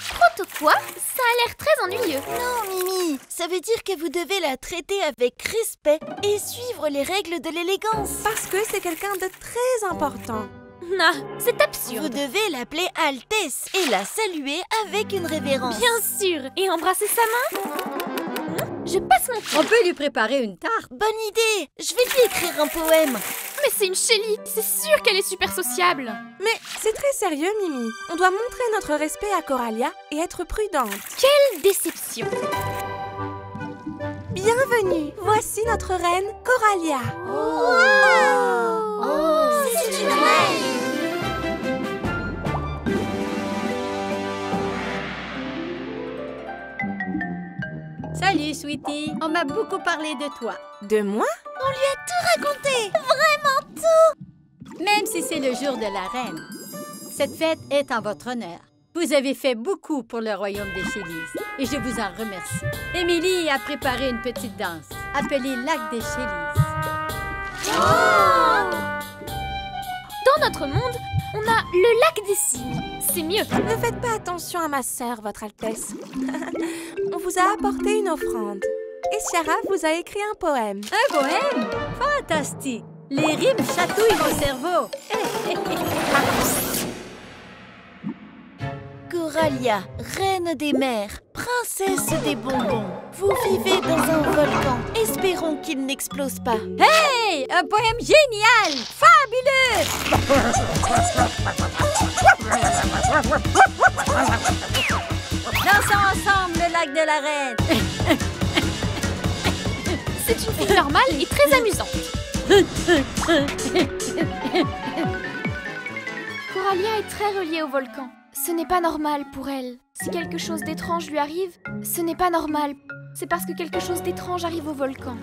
Proto quoi? Ça a l'air très ennuyeux. Non, Mimi, ça veut dire que vous devez la traiter avec respect et suivre les règles de l'élégance. Parce que c'est quelqu'un de très important. Ah, c'est Vous absurde. devez l'appeler Altesse et la saluer avec une révérence. Bien sûr. Et embrasser sa main? Je passe mon tour. On peut lui préparer une tarte. Bonne idée. Je vais lui écrire un poème. Mais c'est une Shelly. C'est sûr qu'elle est super sociable. Mais c'est très sérieux, Mimi. On doit montrer notre respect à Coralia et être prudente. Quelle déception. Bienvenue. Voici notre reine, Coralia. C'est une reine. Salut, Sweetie. On m'a beaucoup parlé de toi. De moi? On lui a tout raconté. Même si c'est le jour de la reine. Cette fête est en votre honneur. Vous avez fait beaucoup pour le royaume des Shellys et je vous en remercie. Émilie a préparé une petite danse appelée Lac des Shellys. Dans notre monde, on a le lac des cygnes. C'est mieux. Ne faites pas attention à ma sœur, Votre Altesse. On vous a apporté une offrande. Et Ciara vous a écrit un poème. Un poème? Fantastique! Les rimes chatouillent mon cerveau. Coralia, reine des mers, princesse des bonbons. Vous vivez dans un volcan. Espérons qu'il n'explose pas. Hey! Un poème génial! Fabuleux! Dansons ensemble le lac de la reine. C'est une fille normale et très amusante. Coralia est très reliée au volcan. Ce n'est pas normal pour elle. Si quelque chose d'étrange lui arrive, ce n'est pas normal. C'est parce que quelque chose d'étrange arrive au volcan.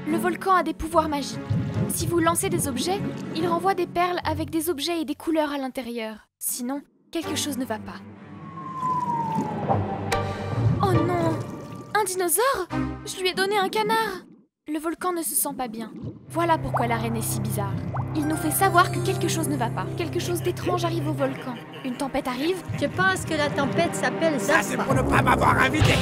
Le volcan a des pouvoirs magiques. Si vous lancez des objets, il renvoie des perles avec des objets et des couleurs à l'intérieur. Sinon, quelque chose ne va pas. Oh non! Un dinosaure? Je lui ai donné un canard! Le volcan ne se sent pas bien. Voilà pourquoi la reine est si bizarre. Il nous fait savoir que quelque chose ne va pas. Quelque chose d'étrange arrive au volcan. Une tempête arrive. Je pense que la tempête s'appelle Ça, c'est Zappa. pour ne pas m'avoir invité.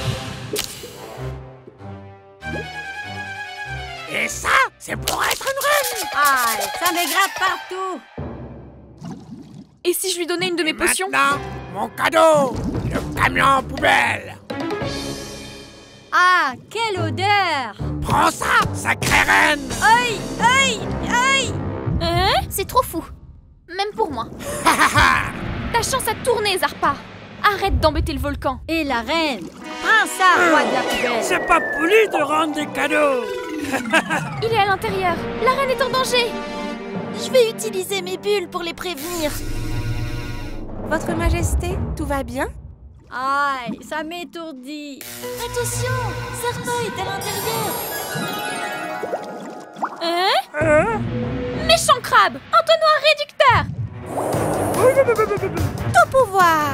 Et ça, c'est pour être une reine. Aïe, ça me gratte partout. Et si je lui donnais une de mes potions? Maintenant, mon cadeau, le camion poubelle. Ah, quelle odeur! Prends ça, sacrée reine. Aïe, aïe, aïe! Hein? C'est trop fou. Même pour moi. Ta chance a tourné, Zarpa. Arrête d'embêter le volcan. Et la reine? Prends ça, roi de la poubelle. C'est pas poli de rendre des cadeaux. Il est à l'intérieur. La reine est en danger. Je vais utiliser mes bulles pour les prévenir. Votre Majesté, tout va bien? Aïe, ça m'étourdit. Attention, Zarpa est à l'intérieur. Hein? Méchant crabe. Entonnoir réducteur. Tout pouvoir!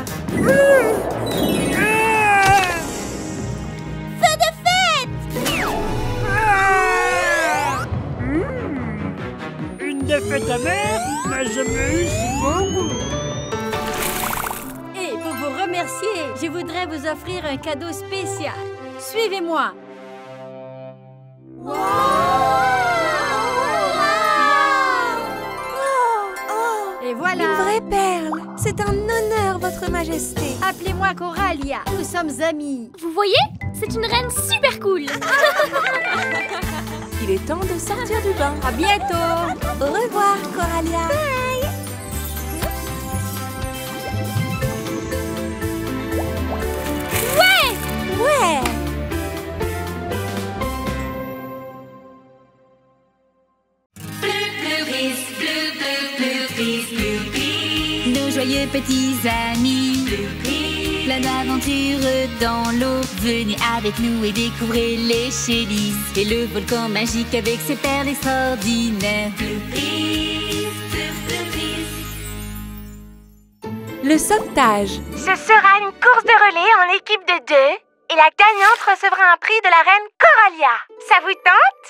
Feu de fête! Une défaite amère, mais je me hisse mon goût. Et pour vous remercier, je voudrais vous offrir un cadeau spécial. Suivez-moi. Et voilà. Une vraie perle! C'est un honneur, Votre Majesté! Appelez-moi Coralia. Nous sommes amis. Vous voyez? C'est une reine super cool. Il est temps de sortir du bain. À bientôt. Au revoir, Coralia! Ouais! Ouais! joyeux petits amis. Plein d'aventures dans l'eau. Venez avec nous et découvrez les Shellys. Et le volcan magique avec ses perles extraordinaires. Le sauvetage. Ce sera une course de relais en équipe de 2 et la gagnante recevra un prix de la reine Coralia. Ça vous tente?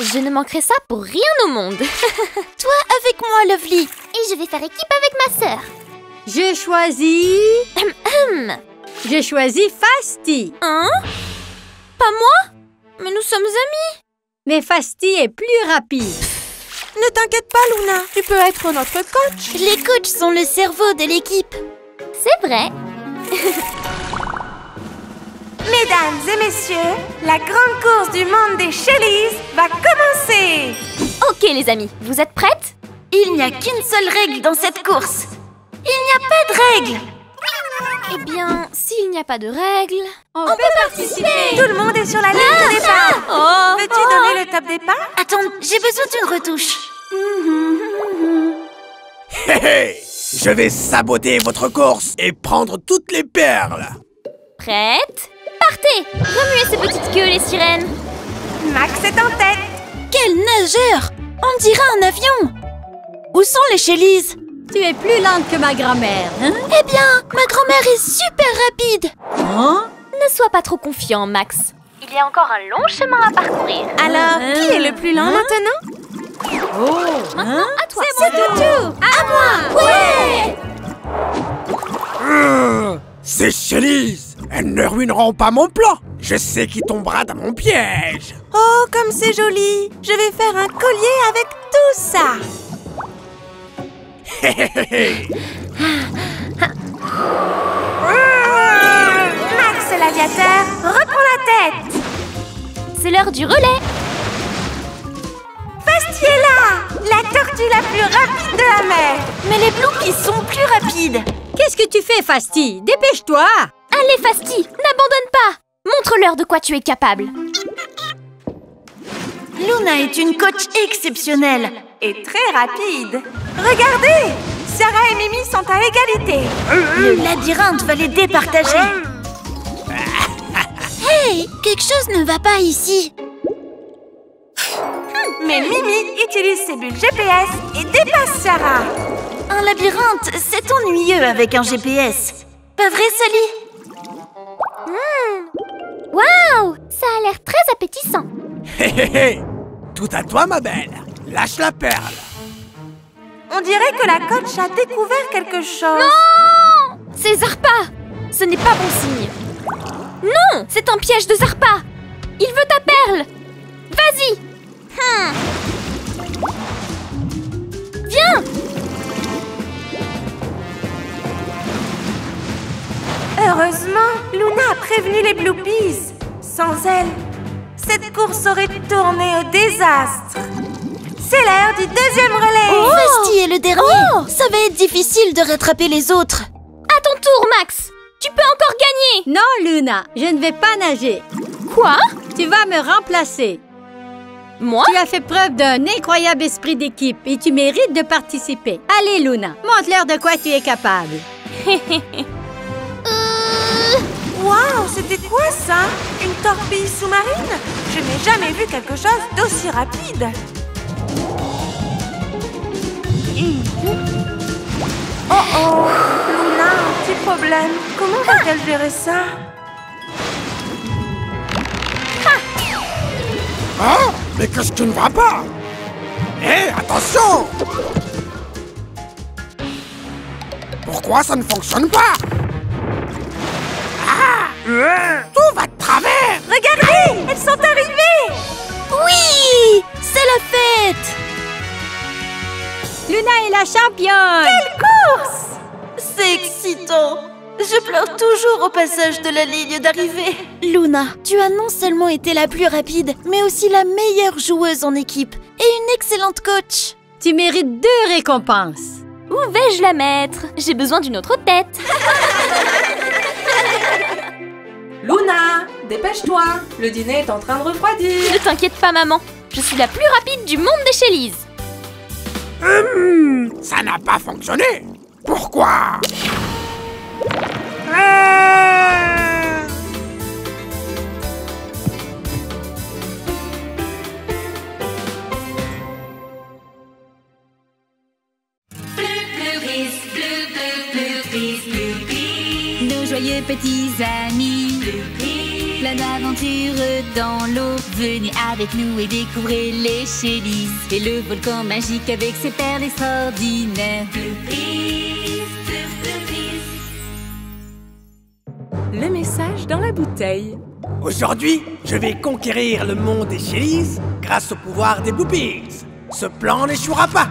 Je ne manquerai ça pour rien au monde. Toi avec moi, Lovely. Et je vais faire équipe avec ma sœur. Je choisis... Je choisis Fasti. Hein? Pas moi? Mais nous sommes amis. Mais Fasti est plus rapide. Ne t'inquiète pas, Luna. Tu peux être notre coach. Les coachs sont le cerveau de l'équipe. C'est vrai. Mesdames et messieurs, la grande course du monde des Shellys va commencer. Ok les amis, vous êtes prêtes? Il n'y a qu'une seule règle dans cette course. Il n'y a pas de règle. Eh bien, s'il n'y a pas de règle, on peut participer. Tout le monde est sur la ligne de départ. Oh. Veux-tu donner le top départ? Attends, j'ai besoin d'une retouche. Hé hé! Je vais saboter votre course et prendre toutes les perles. Prête? Partez! Remuez ces petites queues, les sirènes. Max est en tête. Quel nageur! On dirait un avion. Où sont les Shellys? Tu es plus lente que ma grand-mère, hein? Eh bien, ma grand-mère est super rapide. Hein? Ne sois pas trop confiant, Max. Il y a encore un long chemin à parcourir. Alors, qui est le plus lent maintenant? Oh! Maintenant, à toi. C'est Toutou! À moi! Ouais! Ces Shellys, elles ne ruineront pas mon plan. Je sais qui tombera dans mon piège. Oh, comme c'est joli. Je vais faire un collier avec tout ça. Max l'aviateur, reprends la tête. C'est l'heure du relais. Fasti est là, la tortue la plus rapide de la mer. Mais les Bloopies sont plus rapides. Qu'est-ce que tu fais, Fasti? Dépêche-toi! Allez, Fasti, n'abandonne pas. Montre-leur de quoi tu es capable. Luna est une coach exceptionnelle et très rapide. Regardez, Sarah et Mimi sont à égalité. Le labyrinthe va les départager. Hey, quelque chose ne va pas ici. Mais Mimi utilise ses bulles GPS et dépasse Sarah. Un labyrinthe, c'est ennuyeux avec un GPS. Pas vrai, Sally? Waouh, ça a l'air très appétissant. Hé hé hé! Tout à toi, ma belle. Lâche la perle. On dirait que la coach a découvert quelque chose. Non! C'est Zarpa. Ce n'est pas bon signe. Non, c'est un piège de Zarpa. Il veut ta perle. Vas-y. Viens. Heureusement, Luna a prévenu les Bloopies. Sans elle, cette course aurait tourné au désastre. C'est l'heure du deuxième relais. Fasti est le dernier. Ça va être difficile de rattraper les autres. À ton tour, Max. Tu peux encore gagner. Non, Luna, je ne vais pas nager. Quoi? Tu vas me remplacer. Moi? Tu as fait preuve d'un incroyable esprit d'équipe et tu mérites de participer. Allez, Luna, montre-leur de quoi tu es capable. Waouh, c'était quoi ça? Une torpille sous-marine? Je n'ai jamais vu quelque chose d'aussi rapide. Oh oh, Luna a un petit problème. Comment va-t-elle gérer ça? Hein? Mais qu'est-ce qui ne va pas? Hé, attention! Pourquoi ça ne fonctionne pas? Tout va de travers! Regardez, elles sont arrivées. Oui, c'est la fête. Luna est la championne! Quelle course! C'est excitant. Je pleure toujours au passage de la ligne d'arrivée. Luna, tu as non seulement été la plus rapide, mais aussi la meilleure joueuse en équipe et une excellente coach. Tu mérites 2 récompenses. Où vais-je la mettre? J'ai besoin d'une autre tête. Luna, dépêche-toi. Le dîner est en train de refroidir. Ne t'inquiète pas, maman. Je suis la plus rapide du monde des Shellys. Ça n'a pas fonctionné. Pourquoi? Nos joyeux petits amis, plein d'aventures dans l'eau. Venez avec nous et découvrez les Shellys et le volcan magique avec ses perles extraordinaires. Le message dans la bouteille. Aujourd'hui, je vais conquérir le monde des Shellys grâce au pouvoir des Boopies. Ce plan n'échouera pas.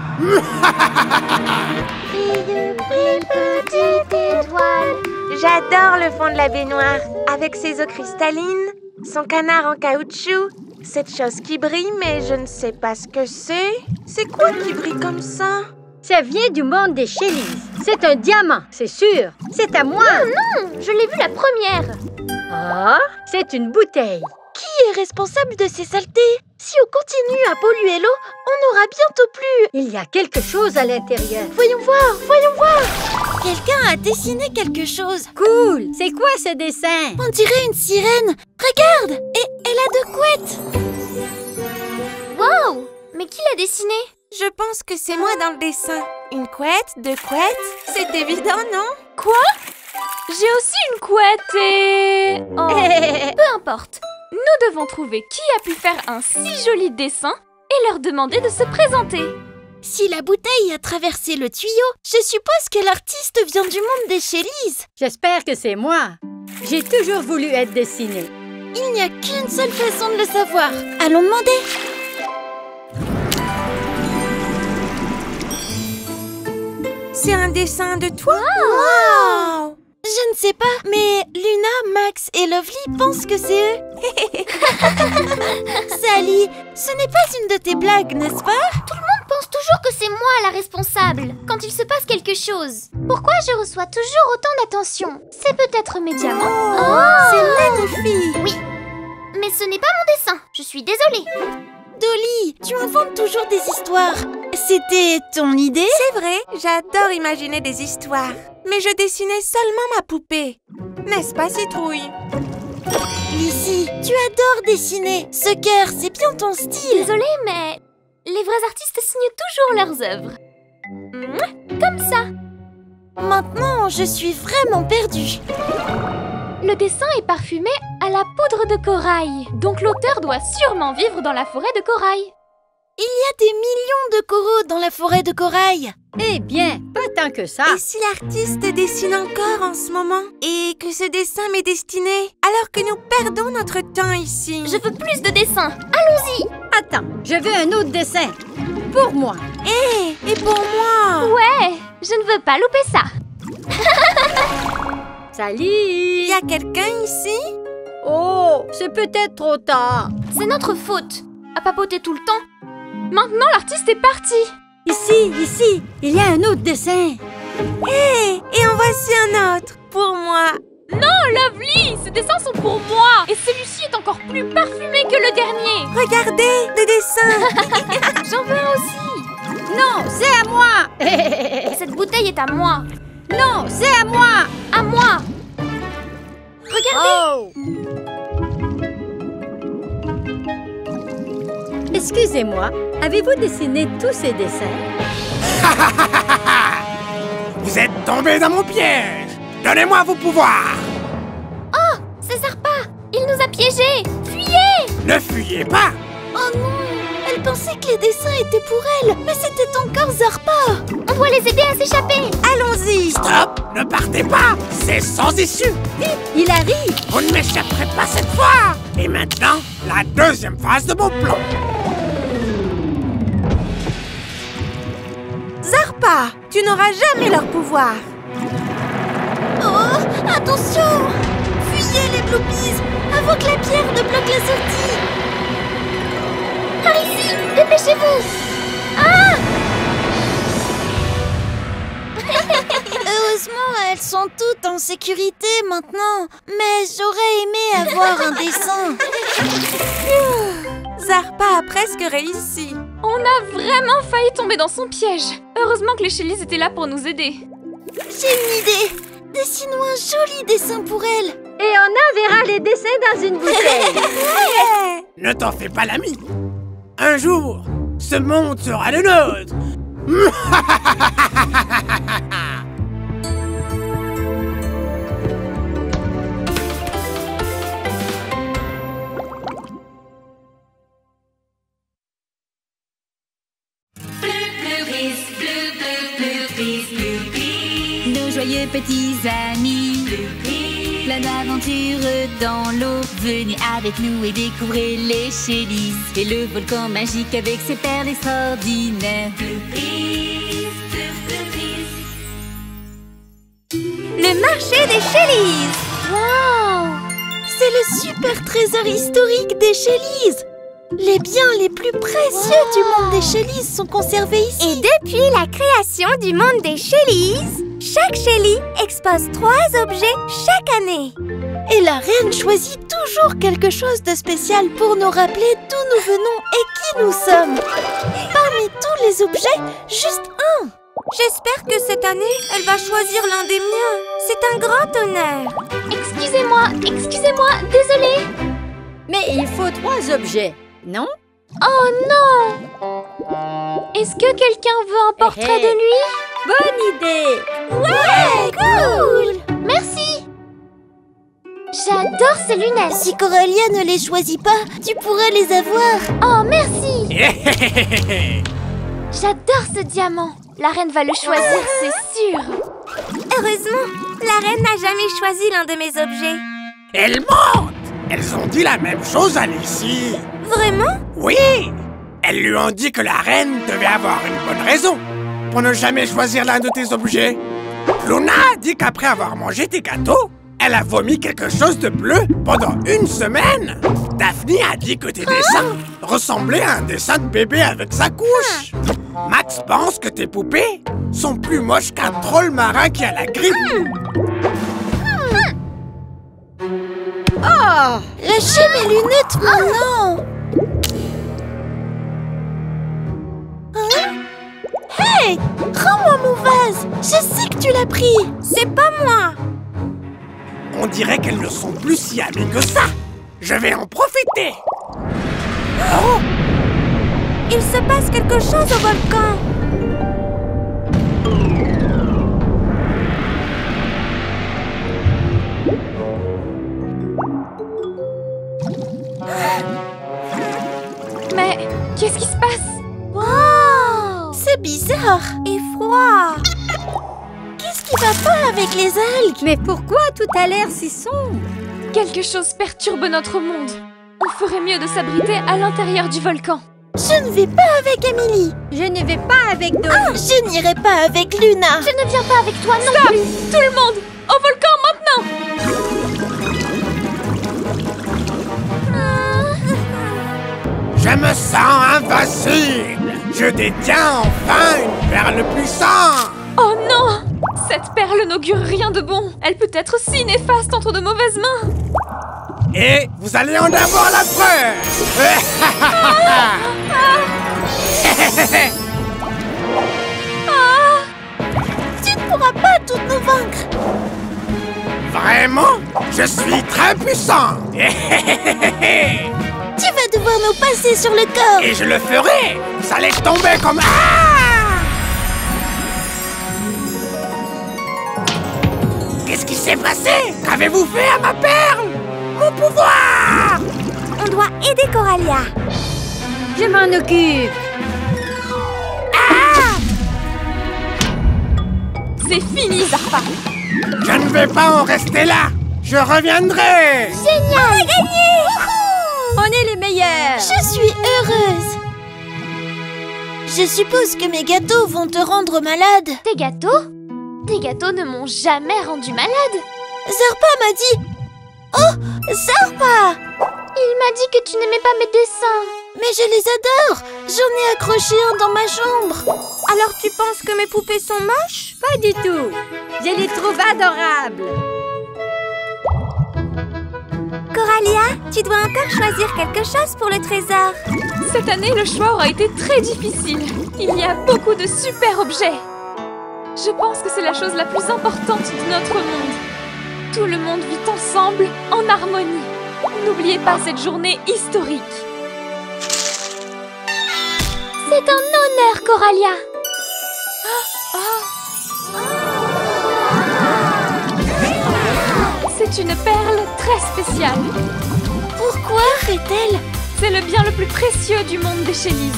Petite étoile. J'adore le fond de la baignoire, avec ses eaux cristallines, son canard en caoutchouc, cette chose qui brille, mais je ne sais pas ce que c'est. C'est quoi qui brille comme ça? Ça vient du monde des Shellys. C'est un diamant, c'est sûr. C'est à moi. Non, je l'ai vu la première. Ah, c'est une bouteille. Qui est responsable de ces saletés? Si on continue à polluer l'eau, on n'aura bientôt plus... Il y a quelque chose à l'intérieur. Voyons voir, voyons voir. Quelqu'un a dessiné quelque chose. Cool. C'est quoi ce dessin? On dirait une sirène. Regarde, et elle a 2 couettes. Wow! Mais qui l'a dessiné? Je pense que c'est moi dans le dessin. Une couette, 2 couettes. C'est évident, non? Quoi? J'ai aussi une couette et... Oh, Peu importe. nous devons trouver qui a pu faire un si joli dessin et leur demander de se présenter. Si la bouteille a traversé le tuyau, je suppose que l'artiste vient du monde des Shellys. J'espère que c'est moi. J'ai toujours voulu être dessinée. Il n'y a qu'une seule façon de le savoir. Allons demander. C'est un dessin de toi? Wow! Je ne sais pas, mais Luna, Max et Lovely pensent que c'est eux. Sally, ce n'est pas une de tes blagues, n'est-ce pas? Tout le monde pense toujours que c'est moi la responsable quand il se passe quelque chose. Pourquoi je reçois toujours autant d'attention? C'est peut-être mes diamants. C'est magnifique! Oui, mais ce n'est pas mon dessin. Je suis désolée. Dolly, tu inventes toujours des histoires. C'était ton idée? C'est vrai, j'adore imaginer des histoires. Mais je dessinais seulement ma poupée. N'est-ce pas, Citrouille? Lizzie, tu adores dessiner. Ce cœur, c'est bien ton style. Désolée, mais les vrais artistes signent toujours leurs œuvres. Comme ça. Maintenant, je suis vraiment perdue. Le dessin est parfumé à la poudre de corail. Donc l'auteur doit sûrement vivre dans la forêt de corail. Il y a des millions de coraux dans la forêt de corail. Eh bien, pas tant que ça. Et si l'artiste dessine encore en ce moment? Et que ce dessin m'est destiné, alors que nous perdons notre temps ici? Je veux plus de dessins. Allons-y. Attends, je veux un autre dessin. Pour moi. Et pour moi? Ouais, je ne veux pas louper ça. Salut! Il y a quelqu'un ici? Oh, c'est peut-être trop tard. C'est notre faute. À papoter tout le temps. Maintenant, l'artiste est parti. Ici, il y a un autre dessin. Et en voici un autre, pour moi. Non, Lovely, ces dessins sont pour moi. Et celui-ci est encore plus parfumé que le dernier. Regardez, des dessins. J'en veux un aussi. Non, c'est à moi. Cette bouteille est à moi. Non, c'est à moi. À moi. Regardez. Oh! Excusez-moi, avez-vous dessiné tous ces dessins? Vous êtes tombés dans mon piège. Donnez-moi vos pouvoirs. Oh, c'est Zarpa. Il nous a piégés. Fuyez. Ne fuyez pas. Oh non! Elle pensait que les dessins étaient pour elle, mais c'était encore Zarpa. On doit les aider à s'échapper. Allons-y. Stop. Ne partez pas. C'est sans issue. Vite, il arrive. Vous ne m'échapperez pas cette fois. Et maintenant, la deuxième phase de mon plan. Zarpa, tu n'auras jamais leur pouvoir. Oh, attention! Fuyez les Bloopies avant que la pierre ne bloque la sortie. Par ici, dépêchez-vous. Ah! Heureusement, elles sont toutes en sécurité maintenant. Mais j'aurais aimé avoir un dessin. Zarpa a presque réussi. On a vraiment failli tomber dans son piège. Heureusement que les Shellys étaient là pour nous aider. J'ai une idée. Dessine-moi un joli dessin pour elle. Et on enverra les dessins dans une bouteille. Ne t'en fais pas l'ami. Un jour, ce monde sera le nôtre. Nos joyeux petits amis, plein d'aventures dans l'eau. Venez avec nous et découvrez les Shellys et le volcan magique avec ses perles extraordinaires. Le marché des Shellys. Wow! C'est le super trésor historique des Shellys. Les biens les plus précieux du monde des Shellys sont conservés ici. Et depuis la création du monde des Shellys, chaque Shelly expose 3 objets chaque année. Et la reine choisit toujours quelque chose de spécial pour nous rappeler d'où nous venons et qui nous sommes. Parmi tous les objets, juste un. J'espère que cette année, elle va choisir l'un des miens. C'est un grand honneur. Excusez-moi, désolée. Mais il faut 3 objets, non? Oh non! Est-ce que quelqu'un veut un portrait de lui? Bonne idée! Ouais, cool! Merci! J'adore ces lunettes! Si Coralia ne les choisit pas, tu pourrais les avoir. Oh, merci! J'adore ce diamant! La reine va le choisir, c'est sûr! Heureusement, la reine n'a jamais choisi l'un de mes objets. Elles mentent! Elles ont dit la même chose à Lucie. Vraiment? Oui! Elles lui ont dit que la reine devait avoir une bonne raison pour ne jamais choisir l'un de tes objets. Luna a dit qu'après avoir mangé tes gâteaux, elle a vomi quelque chose de bleu pendant 1 semaine. Daphne a dit que tes dessins ressemblaient à un dessin de bébé avec sa couche. Max pense que tes poupées sont plus moches qu'un troll marin qui a la grippe. Oh! Lâchez mes lunettes maintenant! Hein? Hey! Rends-moi mon vase! Je sais que tu l'as pris! C'est pas moi! On dirait qu'elles ne sont plus si amies que ça. Je vais en profiter. Oh! Il se passe quelque chose au volcan. Mais qu'est-ce qui se passe? Wow! C'est bizarre Et froid. Qu'est-ce qui va pas avec les algues? Mais pourquoi tout a l'air si sombre? Quelque chose perturbe notre monde. On ferait mieux de s'abriter à l'intérieur du volcan. Je ne vais pas avec Amélie. Je ne vais pas avec Dolly. Je n'irai pas avec Luna. Je ne viens pas avec toi non Stop! plus! Tout le monde! Au volcan maintenant! Je me sens invincible. Je détiens enfin une perle puissante. Oh non! Cette perle n'augure rien de bon. Elle peut être si néfaste entre de mauvaises mains. Et vous allez en avoir la preuve. Tu ne pourras pas toutes nous vaincre. Vraiment? Je suis très puissant. Tu vas devoir nous passer sur le corps. Et je le ferai. Vous allez tomber comme... Ah! Qu'est-ce qui s'est passé? Qu'avez-vous fait à ma perle? Mon pouvoir! On doit aider Coralia. Je m'en occupe. C'est fini, Zarpa. Je ne vais pas en rester là. Je reviendrai. Génial! Gagné! On est les meilleurs. Je suis heureuse. Je suppose que mes gâteaux vont te rendre malade. Tes gâteaux? Tes gâteaux ne m'ont jamais rendu malade. Zarpa m'a dit... Oh! Zarpa! Il m'a dit que tu n'aimais pas mes dessins. Mais je les adore. J'en ai accroché un dans ma chambre. Alors tu penses que mes poupées sont moches? Pas du tout. Je les trouve adorables. Coralia, tu dois encore choisir quelque chose pour le trésor. Cette année, le choix aura été très difficile. Il y a beaucoup de super objets. Je pense que c'est la chose la plus importante de notre monde. Tout le monde vit ensemble, en harmonie. N'oubliez pas cette journée historique. C'est un honneur, Coralia. C'est une perle très spéciale. Pourquoi fait-elle? C'est le bien le plus précieux du monde des Shellys.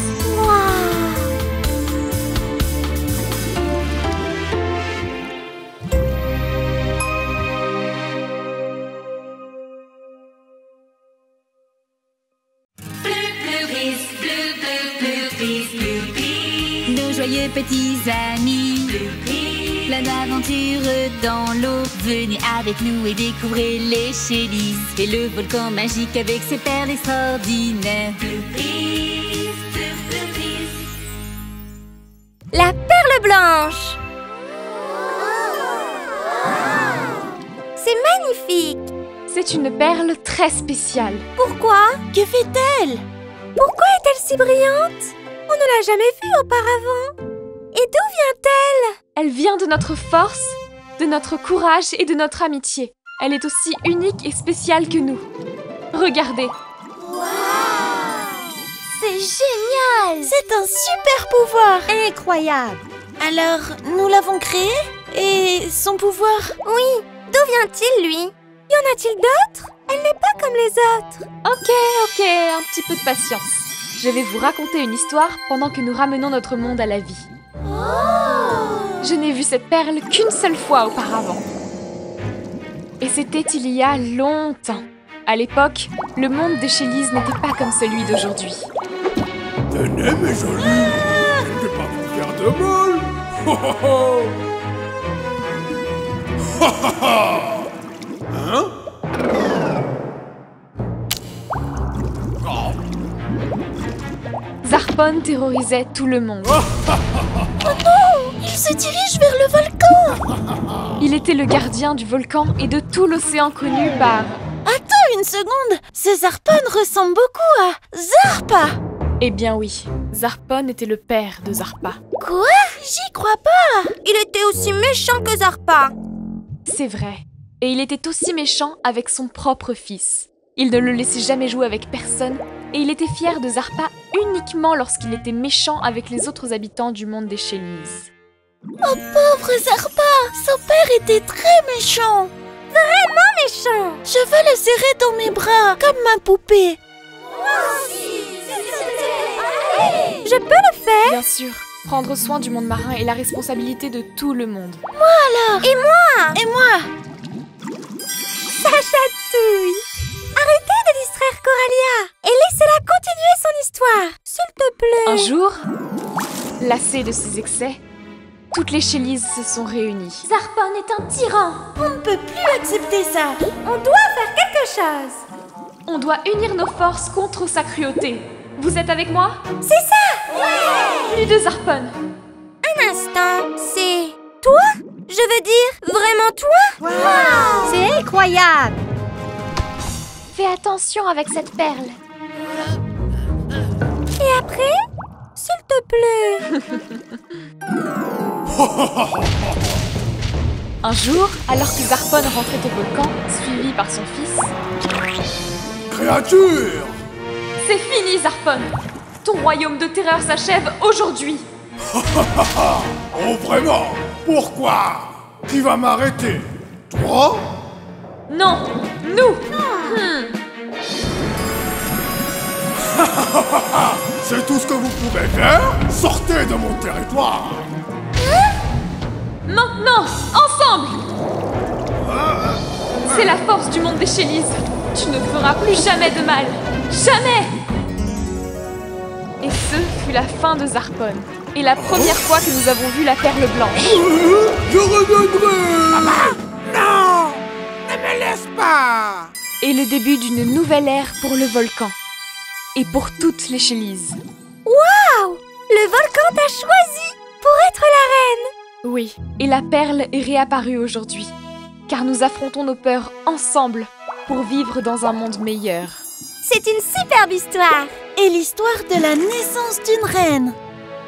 Nos joyeux petits amis, plein d'aventures dans l'eau. Venez avec nous et découvrez les Shellys et le volcan magique avec ses perles extraordinaires. La perle blanche. C'est magnifique. C'est une perle très spéciale. Pourquoi? Que fait-elle? Pourquoi est-elle si brillante? On ne l'a jamais vue auparavant. Et d'où vient-elle? Elle vient de notre force, de notre courage et de notre amitié. Elle est aussi unique et spéciale que nous. Regardez. C'est génial. C'est un super pouvoir. Incroyable. Alors, nous l'avons créé? Et son pouvoir? Oui, d'où vient-il, lui? Y en a-t-il d'autres? Elle n'est pas comme les autres. Ok, un petit peu de patience. Je vais vous raconter une histoire pendant que nous ramenons notre monde à la vie. Je n'ai vu cette perle qu'une seule fois auparavant. Et c'était il y a longtemps. À l'époque, le monde des Shellys n'était pas comme celui d'aujourd'hui. Tenez, mes jolis, je ne vais pas vous faire de mal. Hein? Zarpon terrorisait tout le monde. Il se dirige vers le volcan. Il était le gardien du volcan et de tout l'océan connu par... Attends une seconde. Ce Zarpon ressemble beaucoup à Zarpa. Eh bien oui, Zarpon était le père de Zarpa. Quoi? J'y crois pas. Il était aussi méchant que Zarpa. C'est vrai. Et il était aussi méchant avec son propre fils. Il ne le laissait jamais jouer avec personne et il était fier de Zarpa uniquement lorsqu'il était méchant avec les autres habitants du monde des Shellys. Oh pauvre Zarpa. Son père était très méchant. Vraiment méchant. Je veux le serrer dans mes bras comme ma poupée. Je peux le faire? Bien sûr, prendre soin du monde marin est la responsabilité de tout le monde. Moi alors? Et moi? Et moi? Ça chatouille. Arrêtez de distraire Coralia et laissez-la continuer son histoire, s'il te plaît. Un jour, lassée de ses excès, toutes les Shellys se sont réunies. Zarpon est un tyran. On ne peut plus accepter ça. On doit faire quelque chose. On doit unir nos forces contre sa cruauté. Vous êtes avec moi? C'est ça. Ouais. Plus de Zarpon. Un instant, c'est toi? Je veux dire, vraiment toi? Wow. C'est incroyable. Fais attention avec cette perle. Et après? S'il te plaît. Un jour, alors que Zarpon rentrait au volcan, suivi par son fils... Créature! C'est fini, Zarpon! Ton royaume de terreur s'achève aujourd'hui! Oh, vraiment? Pourquoi? Qui va m'arrêter? Toi? Non! Nous! C'est tout ce que vous pouvez faire? Sortez de mon territoire! Maintenant! Ensemble! C'est la force du monde des Shellys! Tu ne feras plus jamais de mal! Jamais! Et ce fut la fin de Zarpon. Et la première fois que nous avons vu la perle blanche. Je reviendrai! Non! Ne me laisse pas! Et le début d'une nouvelle ère pour le volcan. Et pour toutes les Shellys. Waouh! Le volcan t'a choisi pour être la reine. Oui, et la perle est réapparue aujourd'hui. Car nous affrontons nos peurs ensemble pour vivre dans un monde meilleur. C'est une superbe histoire. Et l'histoire de la naissance d'une reine.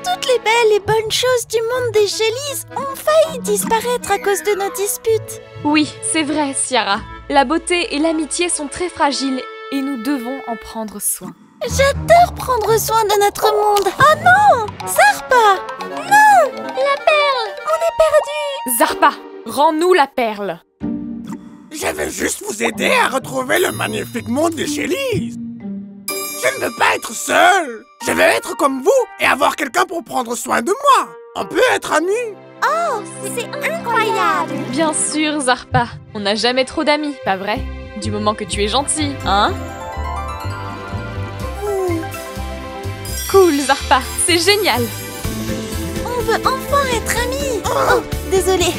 Toutes les belles et bonnes choses du monde des Shellys ont failli disparaître à cause de nos disputes. Oui, c'est vrai, Ciara. La beauté et l'amitié sont très fragiles et nous devons en prendre soin. J'adore prendre soin de notre monde. Oh non! Zarpa! Non! La perle! On est perdu! Zarpa, rends-nous la perle. Je veux juste vous aider à retrouver le magnifique monde des Shellys. Je ne veux pas être seul. Je veux être comme vous et avoir quelqu'un pour prendre soin de moi. On peut être amis. Oh, c'est incroyable! Bien sûr, Zarpa. On n'a jamais trop d'amis, pas vrai? Du moment que tu es gentil, hein? Cool, Zarpa. C'est génial. On veut enfin être amis. Oh, désolée.